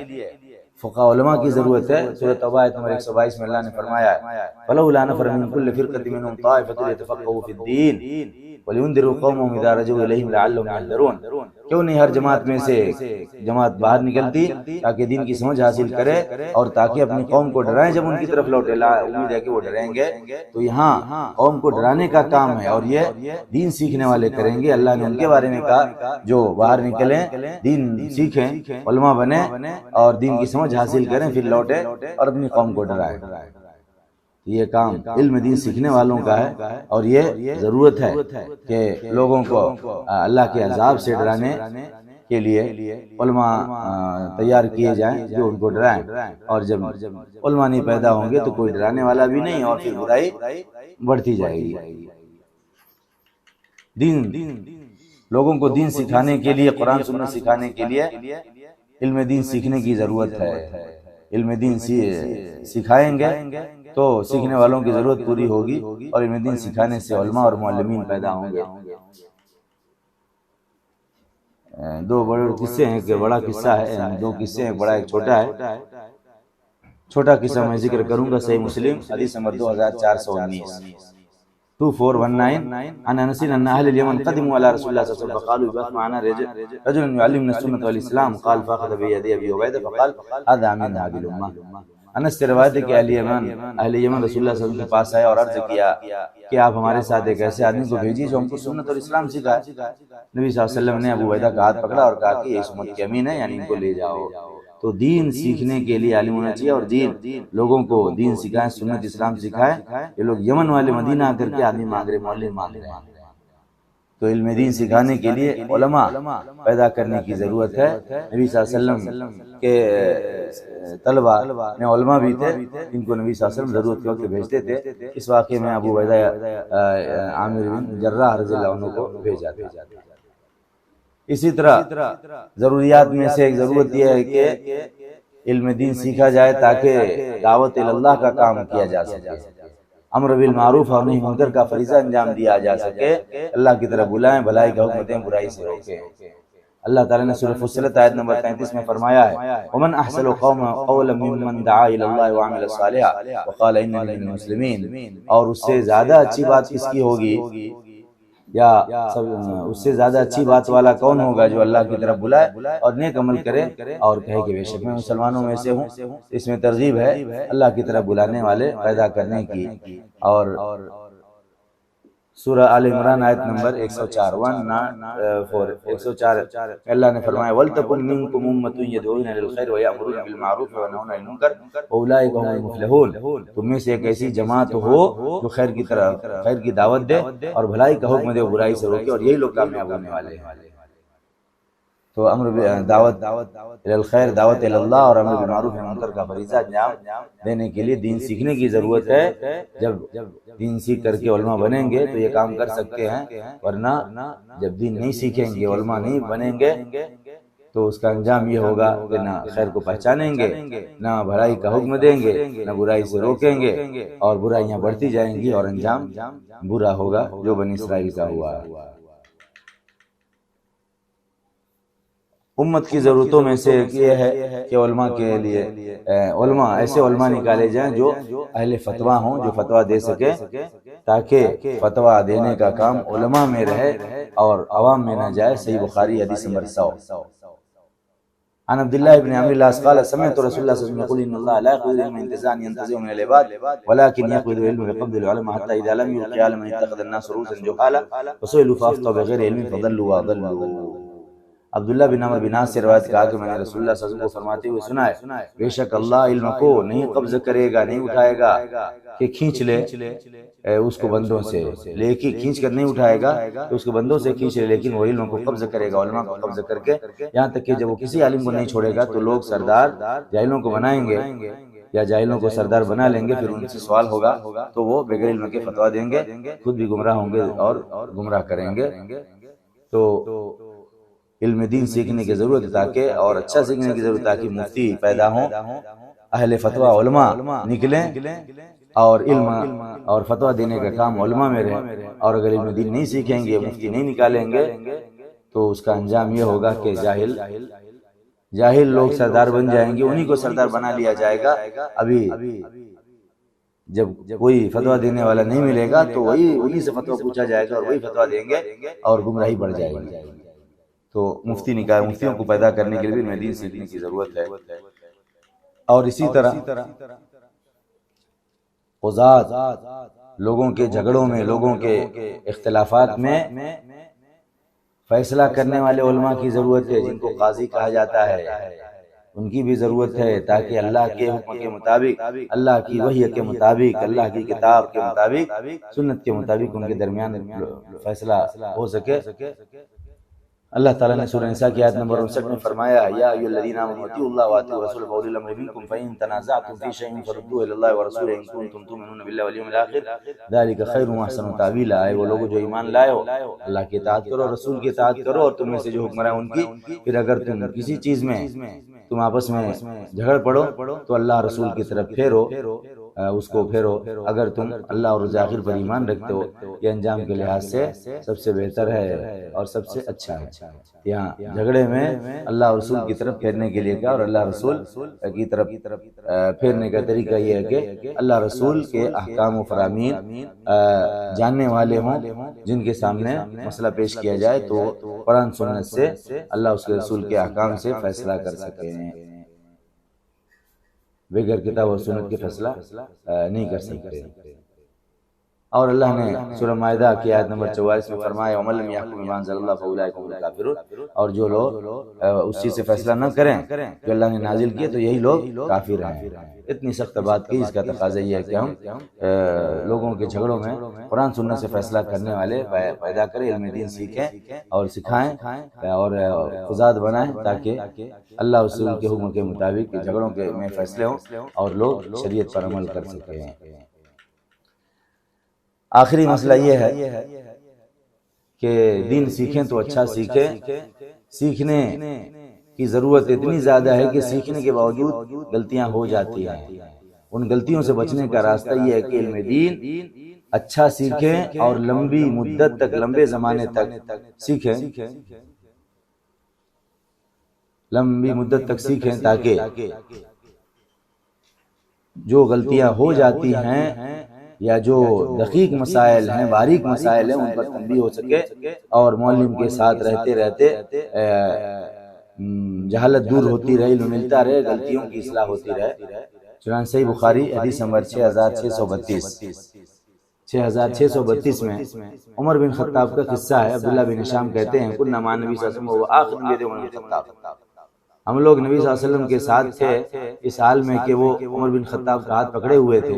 فقہاء علماء کی ضرورت ہے۔ سورۃ توبہ آیت نمبر 122 میں اللہ نے فرمایا ہے فَلَوْلَا نَفَرَ مِن كُلِّ فِرْقَةٍ مِّنْهُمْ طَائِفَةٌ لِيَتَفَقَّهُوا فِي الدِّينِ وَلِيُنذِرُوا قَوْمَهُمْ إِذَا رَجَعُوا إِلَيْهِمْ لَعَلَّهُمْ يَحْذَرُونَ۔ کیوں نہیں ہر جماعت میں سے جماعت باہر نکلتی تاکہ دین کی سمجھ حاصل کرے اور تاکہ اپنی قوم کو ڈرائیں جب ان کی طرف لوٹے۔ امید ہے کہ وہ ڈریں گے، تو یہاں قوم کو ڈرانے کا کام ہے اور یہ دین سیکھنے والے کریں گے۔ اللہ نے ان کے بارے میں کہا جو باہر نکلیں، دین سیکھیں، علماء بنیں اور دین کی سمجھ حاصل کریں، پھر لوٹے اور اپنی قوم کو ڈرائیں۔ یہ کام علم دین سیکھنے والوں کا ہے، اور یہ ضرورت ہے کہ لوگوں کو اللہ کے عذاب سے ڈرانے کے لیے علماء تیار کیے جائیں جو ان کو ڈرائیں، اور جب علماء نہیں پیدا ہوں گے تو کوئی ڈرانے والا بھی نہیں، اور پھر برائی بڑھتی جائے گی۔ لوگوں کو دین سکھانے کے لیے، قرآن سنت سکھانے کے لیے علم دین سیکھنے کی ضرورت ہے۔ علم دین سکھائیں گے تو سیکھنے والوں کی ضرورت پوری ہوگی، اور علم دین سکھانے سے علماء اور معلمین پیدا ہوں گے۔ 2 بڑے قصے ہیں، کہ بڑا قصہ ہے، 2 قصے ہیں، بڑا ایک چھوٹا ہے۔ چھوٹا قصہ میں ذکر کروں گا، صحیح مسلم حدیث نمبر 2419 2419 عن انس ان اهل اليمن قدموا على رسول الله صلى الله عليه وسلم فقالوا ابعث معنا رجلا يعلمنا السنه والاسلام قال فاخذ بيد ابي عبيده فقال هذا من هذه الامه۔ انس سے روایت ہے کہ اہل یمن رسول اللہ صلی اللہ علیہ وسلم کے پاس آئے اور عرض کیا کہ آپ ہمارے ساتھ ایک ایسے آدمی کو بھیجیے جو ہم کو سنت اور اسلام سکھائے۔ نبی صلی اللہ علیہ وسلم نے ابو عبیدہ کا ہاتھ پکڑا اور کہا کہ یہ اس امت کے امین ہے، یعنی ان کو لے جاؤ۔ تو دین سیکھنے کے لیے عالم ہونا چاہیے، اور دین لوگوں کو دین سکھائیں، سنت اسلام سکھائیں۔ یہ لوگ یمن والے مدینہ آ کر کے آدمی مانگ رہے، مولوی مانگ رہے ہیں، تو علم دین سکھانے کے لیے علماء پیدا کرنے کی ضرورت ہے۔ نبی صلی اللہ علیہ وسلم کے طلبہ میں علماء بھی تھے جن کو نبی صلی اللہ علیہ وسلم ضرورت کے وقت بھیجتے تھے۔ اس واقعے میں ابو عبیدہ عامر بن جراح رضی اللہ عنہ کو بھیجا تھا۔ اسی طرح ضروریات میں سے ایک ضرورت یہ ہے کہ علم دین سیکھا جائے تاکہ دعوت اللہ کا کام کیا جا سکے، امر بالمعروف اور نہی منکر کا فریضہ انجام دیا جا سکے، اللہ کی طرف بلائیں، بھلائی کا حکم دیں، برائی سے روکیں۔ اللہ تعالیٰ نے سورہ فصلت آیت نمبر 33 میں فرمایا ہے وَمَنْ أَحْسَنُ قَوْلًا مِّمَّنْ دَعَا إِلَى اللَّهِ وَعَمِلَ صَالِحًا وَقَالَ إِنَّنِي مِنَ الْمُسْلِمِينَ، اور اس سے زیادہ اچھی بات کس کی ہوگی، یا اس سے زیادہ اچھی بات والا کون ہوگا جو اللہ کی طرف بلائے اور نیک عمل کرے اور کہے کہ بے شک میں مسلمانوں میں سے ہوں۔ اس میں ترغیب ہے اللہ کی طرف بلانے والے پیدا کرنے کی۔ اور سورہ آل عمران آیت نمبر 104 اللہ نے فرمایا وَلْتَكُنْ مِنْكُمْ أُمَّةٌ يَدْعُونَ إِلَى الْخَيْرِ وَيَأْمُرُونَ بِالْمَعْرُوفِ وَيَنْهَوْنَ عَنِ الْمُنكَرِ وَأُولَٰئِكَ هُمُ الْمُفْلِحُونَ، تم میں سے ایک ایسی جماعت ہو جو خیر کی دعوت دے اور بھلائی کا حکم دے اور برائی سے روکے، اور یہی لوگ کامیاب ہونے والے ہیں۔ تو امر دعوت الخیر، دعوت اللہ اور امر بالمعروف منکر کا فریضہ انجام دینے کے لیے دین سیکھنے کی ضرورت ہے۔ جب دین سیکھ کر کے علماء بنیں گے تو یہ کام کر سکتے ہیں، ورنہ جب دین نہیں سیکھیں گے، علماء نہیں بنیں گے تو اس کا انجام یہ ہوگا کہ نہ خیر کو پہچانیں گے، نہ بھلائی کا حکم دیں گے، نہ برائی سے روکیں گے، اور برائیاں بڑھتی جائیں گی اور انجام برا ہوگا جو بنی اسرائیل کا ہوا ہے۔ امت کی ضرورتوں میں سے یہ ہے کہ علماء کے لیے ایسے علماء نکالے جائیں جو اہل فتویٰ ہوں، جو فتویٰ دے سکے، تاکہ فتویٰ دینے کا کام علماء میں رہے اور عوام میں نہ جائے۔ صحیح بخاری حدیث نمبر 100 عن عبد الله بن عمرو العاص قال سمعت رسول الله صلى الله عليه وسلم يقول ان الله لا يقبض العلم انتزاعا ينتزعه من العباد ولكن يقبض العلم بقبض العلماء حتى اذا لم يبق عالما اتخذ الناس رؤوسا جهالا فسئلوا فافتوا بغير علم فضلوا واضلوا۔ عبداللہ بن عمرو بن عاص سے روایت کہا کہ میں نے رسول اللہ صلی اللہ علیہ وسلم کو فرماتے ہوئے سنا ہے بے شک اللہ علم کو نہیں قبض کرے گا، نہیں اٹھائے گا کہ کھینچ لے اس کو بندوں سے، لیکن کھینچ کر نہیں اٹھائے گا کہ اس کو بندوں سے کھینچ لے، لیکن وہ علم کو قبض کرے گا، علماء کو قبض کر کے، یہاں تک کہ جب وہ کسی عالم کو نہیں چھوڑے گا تو لوگ سردار جاہلوں کو بنائیں گے یا جاہلوں کو سردار بنا لیں گے، پھر ان سے سوال ہوگا تو وہ بغیر علم کے فتویٰ دیں گے، خود بھی گمراہ ہوں گے اور گمراہ کریں گے۔ تو علم دین سیکھنے کی ضرورت ہے تاکہ، اور اچھا سیکھنے کی ضرورت تاکہ مفتی پیدا ہوں، اہل فتویٰ علماء نکلیں اور علم اور فتویٰ دینے کا کام علماء میں رہے۔ اور اگر علم دین نہیں سیکھیں گے، مفتی نہیں نکالیں گے تو اس کا انجام یہ ہوگا کہ جاہل لوگ سردار بن جائیں گے، انہی کو سردار بنا لیا جائے گا۔ ابھی جب کوئی فتویٰ دینے والا نہیں ملے گا تو انہی سے فتویٰ پوچھا جائے گا اور وہی فتویٰ دیں گے اور گمراہی بڑھ جائے گی۔ تو مفتیوں کو پیدا کرنے کے لیے بھی دین سیکھنے کی ضرورت ہے۔ اور اسی طرح قضات، لوگوں کے جھگڑوں میں، لوگوں کے اختلافات میں فیصلہ کرنے والے علماء کی ضرورت ہے، جن کو قاضی کہا جاتا ہے، ان کی بھی ضرورت ہے تاکہ اللہ کے حکم کے مطابق، اللہ کی وحی کے مطابق، اللہ کی کتاب کے مطابق، سنت کے مطابق ان کے درمیان فیصلہ ہو سکے۔ اللہ تعالیٰ نے سورہ نساء کی آیت نمبر 59 میں فرمایا یا ایھا الذین آمنوا اطیعوا اللہ واطیعوا الرسول واولی الامر منکم فإن تنازعتم فی شیء فردوه الی اللہ ورسولہ ان کنتم تؤمنون باللہ والیوم الآخر ذلک خیر واحسن تأویلا۔ اے وہ لوگ جو ایمان لائے ہو، اللہ کی اطاعت کرو، رسول کی اطاعت کرو، اور تم میں سے جو حکمراں ان کی، پھر اگر تم کسی چیز میں تم آپس میں جھگڑ پڑو تو اللہ رسول کی طرف پھیرو، اس کو پھیرو۔ اگر تم اللہ اور روز آخر پر ایمان رکھتے ہو، یہ انجام کے لحاظ سے سب سے بہتر ہے اور سب سے اچھا ہے۔ یہاں جھگڑے میں اللہ اور رسول کی طرف پھیرنے کے لیے کہا، اور اللہ رسول کی طرف پھیرنے کا طریقہ یہ ہے کہ اللہ رسول کے احکام و فرامین جاننے والے ہوں، جن کے سامنے مسئلہ پیش کیا جائے تو قرآن سنت سے، اللہ اس کے رسول کے احکام سے فیصلہ کر سکیں، بغیر کتاب و سنت کے فیصلہ نہیں کر سکتے۔ اور اللہ نے سورہ مائدہ کی آیت نمبر 44 میں فرمایا وَمَن لَّمْ يَحْكُم بِمَا أَنزَلَ اللَّهُ فَأُولَٰئِكَ هُمُ الْكَافِرُونَ، اور جو لوگ اس چیز سے فیصلہ نہ کریں جو اللہ نے نازل کیا تو یہی لوگ کافر ہیں۔ اتنی سخت بات کی، اس کا تقاضا یہ ہے کہ ہم لوگوں کے جھگڑوں میں قرآن سنت سے فیصلہ کرنے والے پیدا کریں، علم دین سیکھیں اور سکھائیں اور قضات بنائیں، تاکہ اللہ رسول کے حکم کے مطابق جھگڑوں کے میں فیصلے ہوں اور لوگ شریعت پر عمل کر سکیں۔ آخری مسئلہ یہ ہے کہ دین سیکھیں تو اچھا سیکھیں، سیکھنے کی ضرورت اتنی زیادہ ہے کہ سیکھنے کے باوجود غلطیاں ہو جاتی ہیں۔ ان غلطیوں سے بچنے کا راستہ یہ ہے کہ علم دین اچھا سیکھیں اور لمبی مدت تک، لمبے زمانے تک سیکھیں، لمبی مدت تک سیکھیں، تاکہ جو غلطیاں ہو جاتی ہیں یا جو دقیق مسائل ہیں، باریک مسائل ہیں، ان پر تنبیہ ہو سکے اور معلم کے ساتھ رہتے رہتے جہالت دور ہوتی رہے، علم ملتا رہے، غلطیوں کی اصلاح ہوتی رہے۔ چنانچہ صحیح بخاری حدیث نمبر 6632 میں عمر بن خطاب کا قصہ ہے۔ عبداللہ بن ہشام کہتے ہیں کنا مع نبی صلی اللہ علیہ وسلم وآخذ بید عمر بن خطاب، ہم لوگ نبی صلی اللہ علیہ وسلم کے ساتھ تھے اس حال میں کہ وہ عمر بن خطاب کا ہاتھ پکڑے ہوئے تھے۔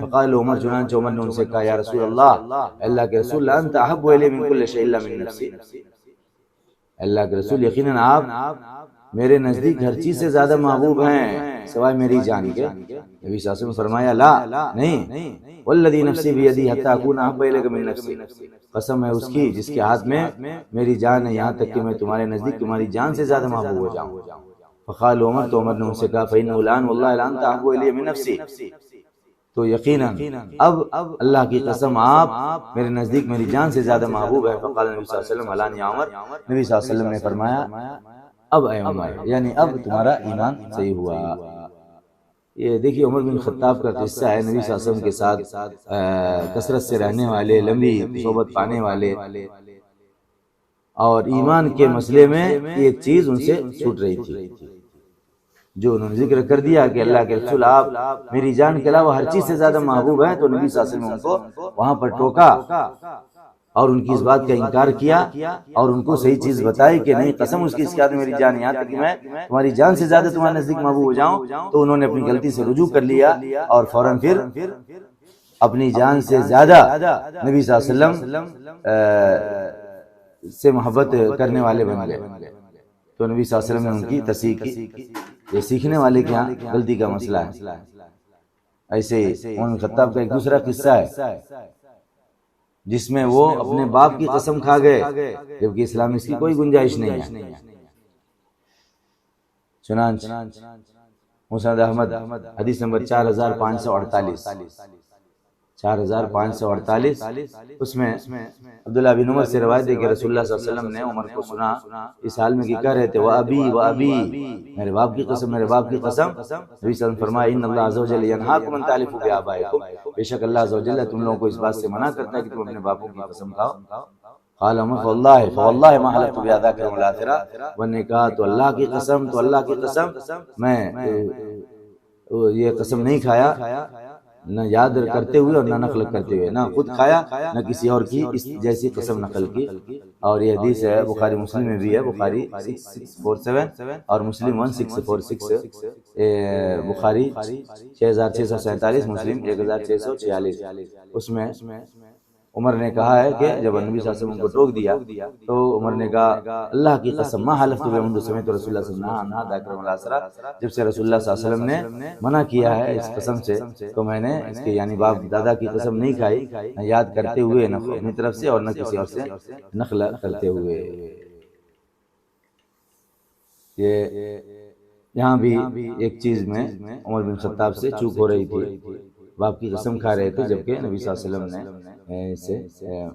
فقال عمر، چنانچہ عمر نے ان سے کہا یا رسول اللہ کے رسول، انت احب الی من کل شیء الا من نفسی، اللہ کے رسول یقیناً آپ میرے نزدیک ہر چیز سے زیادہ محبوب ہیں سوائے میری جان کے۔ نبی صلی اللہ علیہ وسلم نے فرمایا لا، نہیں، والذی نفسی بیدی حتی اکون احب الیک من نفسی، قسم ہے اس کی جس کے ہاتھ میں میری جان ہے، یہاں تک کہ میں تمہارے نزدیک تمہاری جان سے زیادہ محبوب ہو جاؤں۔ فقال عمر، تو عمر نے ان سے کہا فإنه الآن والله الآن احب الی من نفسی، تو یقیناً اب اللہ کی قسم آپ میرے نزدیک میری جان سے زیادہ محبوب ہے۔ فقال نبی صلی اللہ علیہ وسلم الآن یا عمر، نبی صلی اللہ علیہ وسلم نے فرمایا اب اے عمر، یعنی اب تمہارا ایمان صحیح ہوا۔ یہ دیکھیے عمر بن خطاب کا قصہ ہے، نبی صلی اللہ علیہ وسلم کے ساتھ کثرت سے رہنے والے، لمبی صحبت پانے والے، اور ایمان کے مسئلے میں ایک چیز ان سے چھوٹ رہی تھی جو انہوں نے ذکر کر دیا کہ اللہ کے رسول آپ میری جان کے علاوہ ہر چیز سے زیادہ محبوب ہیں، تو نبی صلی اللہ علیہ وسلم نے ان کو وہاں پر ٹوکا اور ان کی اس بات کا انکار کیا اور ان کو صحیح چیز بتائی کہ نہیں، قسم اس کی اس کے ہاتھ میں میری جان، یہاں تک کہ میں تمہاری جان سے زیادہ تمہارے نزدیک محبوب ہو جاؤں۔ تو انہوں نے اپنی غلطی سے رجوع کر لیا اور فوراً پھر اپنی جان سے زیادہ نبی صلی اللہ علیہ وسلم سے محبت کرنے والے بن گئے۔ تو نبی صلی اللہ علیہ وسلم نے ان کی تصحیح کی۔ یہ سیکھنے والے کے ہاں غلطی کا مسئلہ ہے۔ ایسے عمر بن خطاب کا ایک دوسرا قصہ ہے جس میں وہ اپنے باپ کی قسم کھا گئے جبکہ اسلام میں اس کی کوئی گنجائش نہیں ہے۔ چنانچہ مسند احمد حدیث نمبر 4548 اس میں عبداللہ بن عمر سے روایت ہے کہ رسول اللہ صلی اللہ علیہ وسلم نے عمر کو سنا اس حال میں کہ کہہ رہے تھے وَأَبِي، میرے باپ کی قسم، میرے باپ کی قسم۔ نبی صلی اللہ علیہ وسلم فرمایا ان اللہ عز وجل ینہاکم ان تحلفوا بآبائکم، بے شک اللہ عز وجل تم لوگوں کو اس بات سے منع کرتا ہے کہ تم اپنے باپوں کی قسم کھاؤ۔ قال عمر فواللہ ما حلفت بهذاك اليوم الآخرة، انہوں نے کہا تو اللہ کی قسم، تو اللہ کی قسم میں یہ قسم نہیں کھایا، نہ یاد کرتے ہوئے اور نہ نقل کرتے ہوئے، نہ خود کھایا نہ کسی اور کی اس جیسی قسم نقل کی۔ اور یہ حدیث ہے بخاری مسلم میں بھی ہے، بخاری 6647 اور مسلم 1646، بخاری 6647، مسلم 1646۔ اس میں عمر نے کہا ہے کہ جب نبی صلی اللہ علیہ وسلم کو ٹوک دیا تو عمر نے کہا اللہ کی قسم ما حلفت بمنذ سمعت رسول اللہ صلی اللہ علیہ وسلم ذکر الاسرا، جب سے رسول اللہ صلی اللہ علیہ وسلم نے منع کیا ہے اس قسم سے تو میں نے اس کے یعنی باپ دادا کی قسم نہیں کھائی، نہ یاد کرتے ہوئے، نہ اپنی طرف سے اور نہ کسی اور سے نقل کرتے ہوئے۔ یہ یہاں بھی ایک چیز میں عمر بن خطاب سے چوک ہو رہی تھی، باپ کی قسم کھا رہے تھے جبکہ نبی صلی اللہ علیہ وسلم نے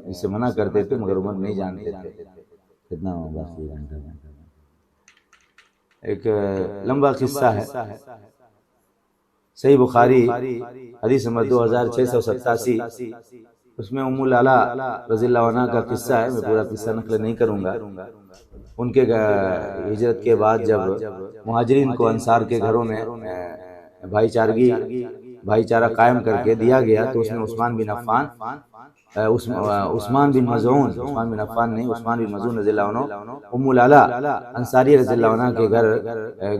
اسے منع کرتے تھے مگر عمر نہیں جانتے تھے۔ کتنا ایک لمبا قصہ ہے، صحیح بخاری حدیث نمبر 2687، اس میں ام العلا رضی اللہ عنہ کا قصہ ہے۔ میں پورا قصہ نقل نہیں کروں گا۔ ان کے ہجرت کے بعد جب مہاجرین کو انصار کے گھروں میں بھائی چارگی بھائی چارہ قائم کر کے دیا گیا تو اس میں عثمان بن عفان عثمان بن مظعون رضی اللہ عنہ ام العلا انصاری رضی اللہ عنہ کے گھر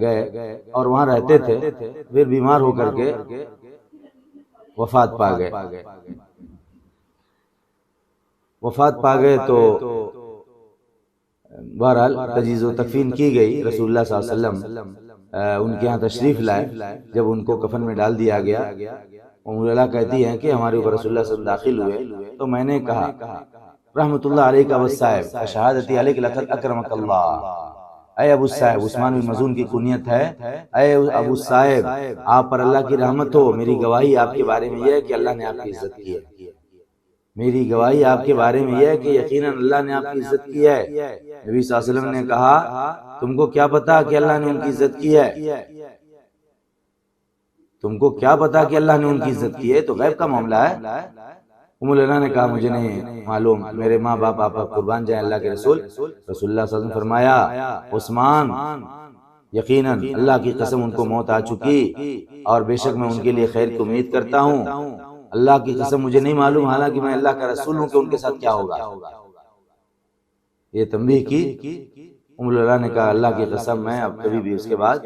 گئے اور وہاں رہتے تھے، پھر بیمار ہو کر کے وفات پا گئے تو بہرحال تجہیز و تکفین کی گئی، رسول اللہ صلی اللہ علیہ وسلم ان کے ہاں تشریف لائے، جب ان کو کفن میں ڈال دیا گیا ام العلا کہتی ہیں کہ ہمارے اوپر رسول اللہ صلی اللہ علیہ وسلم داخل ہوئے تو میں نے کہا رحمت اللہ علیہ والصائب شہادتی علیک لقد اکرمک اللہ، اے ابو الصائب، عثمان بن مظعون کی کنیت ہے، اے ابو الصائب آپ پر اللہ کی رحمت ہو، میری گواہی آپ کے بارے میں یہ ہے کہ اللہ نے آپ کی عزت کی ہے، میری گواہی آپ کے بارے میں یہ ہے کہ یقیناً اللہ نے آپ کی عزت کی ہے۔ نبی صلی اللہ علیہ وسلم نے کہا تم کو کیا پتا کہ اللہ نے ان کی عزت کی ہے، تم کو کیا پتا کہ اللہ نے ان کی عزت کی ہے، تو غیب کا معاملہ ہے۔ ام العلا نے کہا مجھے نہیں معلوم، میرے ماں باپ آپ قربان جائیں اللہ کے رسول اللہ صلی اللہ علیہ وسلم فرمایا عثمان یقیناً اللہ کی قسم ان کو موت آ چکی اور بے شک میں ان کے لیے خیر کی امید کرتا ہوں، اللہ کی قسم مجھے نہیں معلوم حالانکہ میں اللہ کا رسول ہوں کہ ان کے ساتھ کیا ہوگا۔ یہ تنبیہ کی۔ ام العلا نے کہا اللہ کی قسم میں اب کبھی بھی اس کے بعد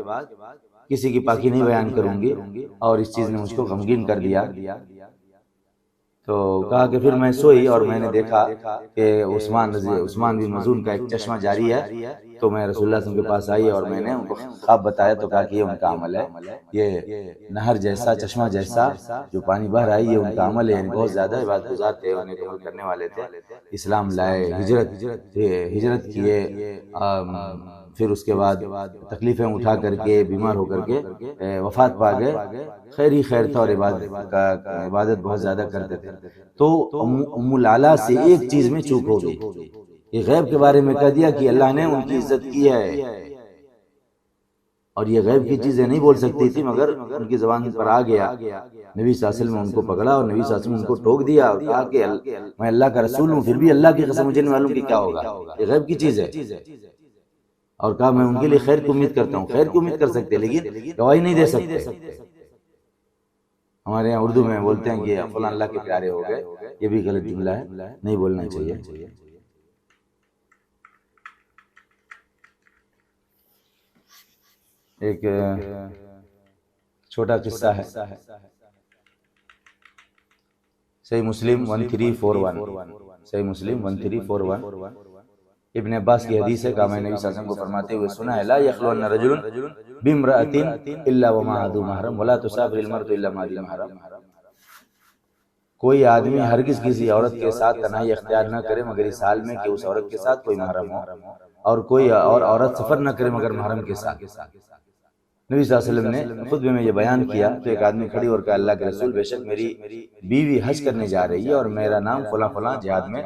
کسی کی پاکی نہیں بیان کروں گی، اور اس چیز نے مجھ کو غمگین کر دیا۔ تو کہا کہ پھر میں سوئی اور میں نے دیکھا کہ عثمان بن مظعون کا ایک چشمہ جاری ہے، تو میں رسول اللہ صلی اللہ علیہ وسلم کے پاس آئی اور میں نے ان کو خواب بتایا تو کہا کہ یہ ان کا عمل ہے، یہ نہر جیسا چشمہ جیسا جو پانی بہہ رہا ہے یہ ان کا عمل ہے، یعنی بہت زیادہ عبادت گزار تھے، انہیں عمل کرنے والے تھے، اسلام لائے، ہجرت کیے، پھر اس کے بعد تکلیفیں اٹھا کر کے بیمار ہو کر کے وفات پا گئے، خیر ہی خیر تھا اور عبادت بہت زیادہ کرتے تھے۔ تو ام العلا سے ایک چیز میں چوک ہو گئی، یہ غیب کے بارے میں کہہ دیا کہ اللہ نے ان کی عزت کی ہے، اور یہ غیب کی چیزیں نہیں بول سکتی تھی مگر ان کی زبان پر آ گیا۔ نبی صلی اللہ علیہ وسلم نے ان کو پکڑا اور نبی صلی اللہ علیہ وسلم نے ان کو ٹوک دیا اور کہا کہ میں اللہ کا رسول ہوں، پھر بھی اللہ کی قسم مجھے نہیں معلوم کہ کیا ہوگا، یہ غیب کی چیز ہے، اور کہا میں ان کے لیے خیر کی امید کرتا ہوں۔ خیر کی امید کر سکتے لیکن گواہی نہیں دے سکتے۔ ہمارے یہاں اردو میں بولتے ہیں کہ فلاں اللہ کے پیارے ہو گئے، یہ بھی غلط جملہ ہے، نہیں بولنا چاہیے۔ ایک چھوٹا قصہ ہے، صحیح مسلم 1341، صحیح مسلم 1341 ابن عباس کی حدیث ہے کہ میں نبی صلی اللہ علیہ وسلم کو فرماتے ہوئے سنا ہے لا یخلون رجل بامرأۃ الا ومعها ذو محرم ولا تسافر المرأة الا مع ذی محرم، کوئی آدمی ہرگز کسی عورت کے ساتھ تنہائی اختیار نہ کرے مگر اس حال میں کہ اس عورت کے ساتھ کوئی محرم ہو، اور کوئی اور عورت سفر نہ کرے مگر محرم کے ساتھ۔ نبی صلی اللہ علیہ وسلم نے خطبے میں یہ بیان کیا تو ایک آدمی کھڑی اور کہا اللہ کے رسول بے شک میری بیوی حج کرنے جا رہی ہے اور میرا نام فلاں فلاں جہاد میں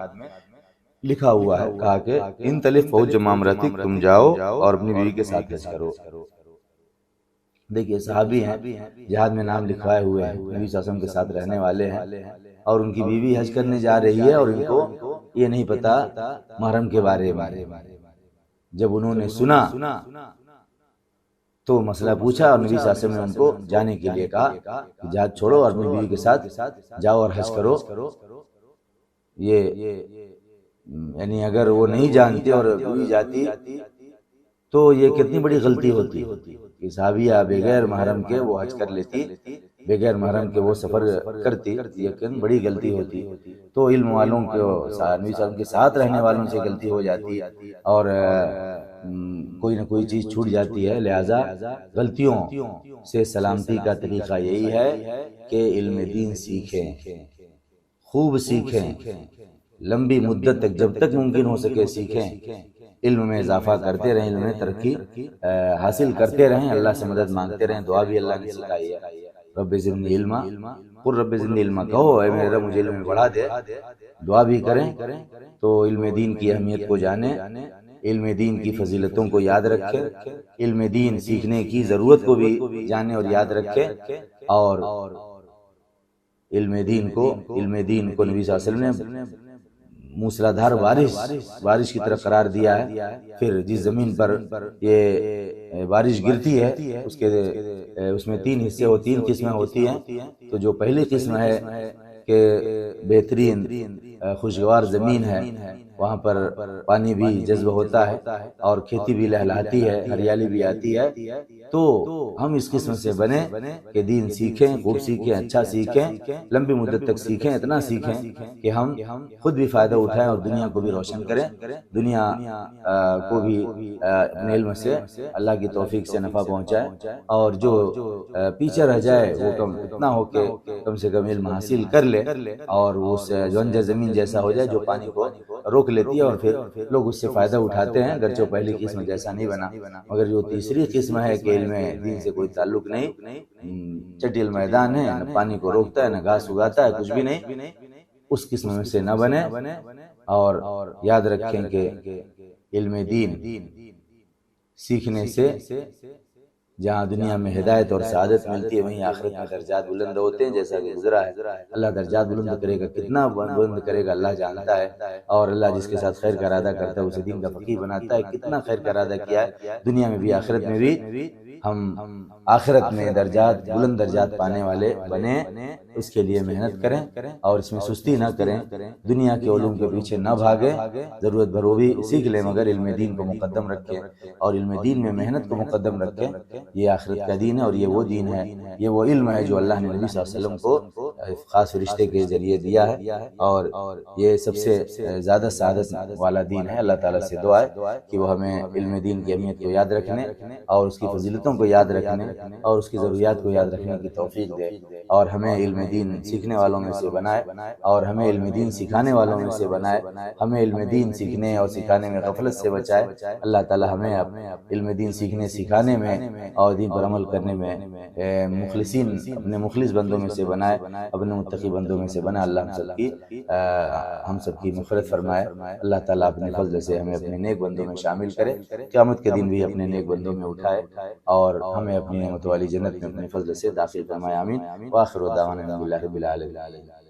لکھا ہوا ہے، کہا کہ انطلق فوج مامرتک، تم جاؤ اور اپنی بیوی کے ساتھ حج کرو۔ دیکھیے صحابی ہیں، جہاد میں نام لکھوائے ہوئے ہیں، نبی صلی اللہ علیہ وسلم کے ساتھ رہنے والے ہیں، اور ان کی بیوی حج کرنے جا رہی ہے اور ان کو یہ نہیں پتا محرم کے بارے میں۔ جب انہوں نے سنا تو مسئلہ پوچھا اور نبی صلی اللہ علیہ وسلم نے ان کو جانے کے لیے کہا کہ جہاد چھوڑو اور اپنی بیوی کے ساتھ جاؤ اور حج کرو۔ یہ یعنی اگر وہ نہیں جانتے اور بیوی جاتی تو یہ کتنی بڑی غلطی ہوتی کہ صحابیہ بغیر محرم کے وہ حج کر لیتی، بغیر محرم کے وہ سفر کرتی، یہ بڑی غلطی ہوتی۔ تو علم والوں کے نبی صلی اللہ علیہ وسلم کے ساتھ رہنے والوں سے غلطی ہو جاتی اور کوئی نہ کوئی چیز چھوٹ جاتی ہے، لہذا غلطیوں سے سلامتی کا طریقہ یہی ہے کہ علم دین سیکھیں، خوب سیکھیں، لمبی مدت تک جب تک ممکن ہو سکے سیکھیں، علم میں اضافہ کرتے رہیں، علم میں ترقی حاصل کرتے رہیں، اللہ سے مدد مانگتے رہیں۔ دعا بھی اللہ نے سکھائی ہے رب زدنی علما، قل رب زدنی علما، کہو اے میرے رب مجھے علم میں بڑھا دے۔ دعا بھی کریں تو علم دین کی اہمیت کو جانیں، علم دین کی فضیلتوں کو یاد رکھیں، علم دین سیکھنے کی ضرورت کو بھی جانیں اور یاد رکھیں، اور علم دین کو نبی صلی اللہ علیہ وسلم نے موسلادھار بارش کی طرف قرار دیا ہے۔ پھر جس زمین پر یہ بارش گرتی ہے اس میں 3 حصے ہو 3 قسمیں ہوتی ہیں۔ تو جو پہلی قسم ہے کہ بہترین خوشگوار زمین ہے، وہاں پر پانی بھی جذب ہوتا ہے اور کھیتی بھی لہلہاتی ہے، ہریالی بھی آتی ہے۔ تو ہم اس قسم سے بنیں کہ دین سیکھیں، خوب سیکھیں، اچھا سیکھیں، لمبی مدت تک سیکھیں، اتنا سیکھیں کہ ہم خود بھی فائدہ اٹھائیں اور دنیا کو بھی روشن کریں، دنیا کو بھی اپنے علم سے اللہ کی توفیق سے نفع پہنچائے، اور جو پیچھے رہ جائے وہ اتنا ہو کہ کم سے کم علم حاصل کر لے، اور وہ بنجر زمین جیسا ہو جائے جو پانی کو روک لیتی ہے، اور پھر لوگ اس سے فائدہ اٹھاتے ہیں، اگرچہ پہلی قسم جیسا نہیں بنا۔ مگر جو تیسری قسم ہے کہ علم دین سے کوئی تعلق نہیں، چٹیل میدان ہے، نہ پانی کو روکتا ہے، نہ گھاس اگاتا ہے، کچھ بھی نہیں، اس قسم میں سے نہ بنے۔ اور یاد رکھیں کہ علم دین سیکھنے سے جہاں دنیا میں ہدایت اور سعادت ملتی ہے، وہیں آخرت میں درجات بلند ہوتے ہیں، جیسا کہ گزرا ہے۔ اللہ درجات بلند کرے گا، کتنا بلند کرے گا اللہ جانتا ہے، اور اللہ جس کے ساتھ خیر کا ارادہ کرتا ہے اسے دین کا فقیہ بناتا ہے۔ کتنا خیر کا ارادہ کیا ہے، دنیا میں بھی آخرت میں بھی ہم آخرت میں درجات بلند درجات پانے والے بنیں، اس کے لیے محنت کریں اور اس میں سستی نہ کریں، دنیا کے علوم کے پیچھے نہ بھاگیں، ضرورت بھر وہ بھی سیکھ لیں مگر علم دین کو مقدم رکھیں، اور علم دین میں محنت کو مقدم رکھیں۔ یہ آخرت کا دین ہے، اور یہ وہ دین ہے، یہ وہ علم ہے جو اللہ نے نبی صلی اللہ علیہ وسلم کو خاص فرشتے کے ذریعے دیا ہے، اور یہ سب سے زیادہ سعادت والا دین ہے۔ اللہ تعالیٰ سے دعا ہے کہ وہ ہمیں علم دین کی اہمیت کو یاد رکھنے اور اس کی فضیلتوں کو یاد رکھنے اور اس کی ضروریات کو یاد رکھنے کی توفیق دے، اور ہمیں علم دین سیکھنے والوں میں سے بنائے، اور ہمیں علم دین سکھانے والوں میں سے بنائے، ہمیں علم دین سیکھنے اور سکھانے میں غفلت سے بچائے۔ اللہ تعالیٰ ہمیں علم دین سیکھنے سکھانے میں اور دین پر عمل کرنے میں مخلصین، اپنے مخلص بندوں میں سے بنائے، اپنے متقی بندوں میں سے بنا۔ اللہ ہم سب کی مغفرت فرمائے۔ اللہ تعالیٰ اپنے فضل سے ہمیں اپنے نیک بندوں میں شامل کرے، قیامت کے دن بھی اپنے نیک بندوں میں اٹھائے، اور ہمیں اپنی نعمت والی جنت میں اپنے فضل سے داخل فرمائے، آمین۔ وآخر دعوانا الحمد للہ رب العالمین۔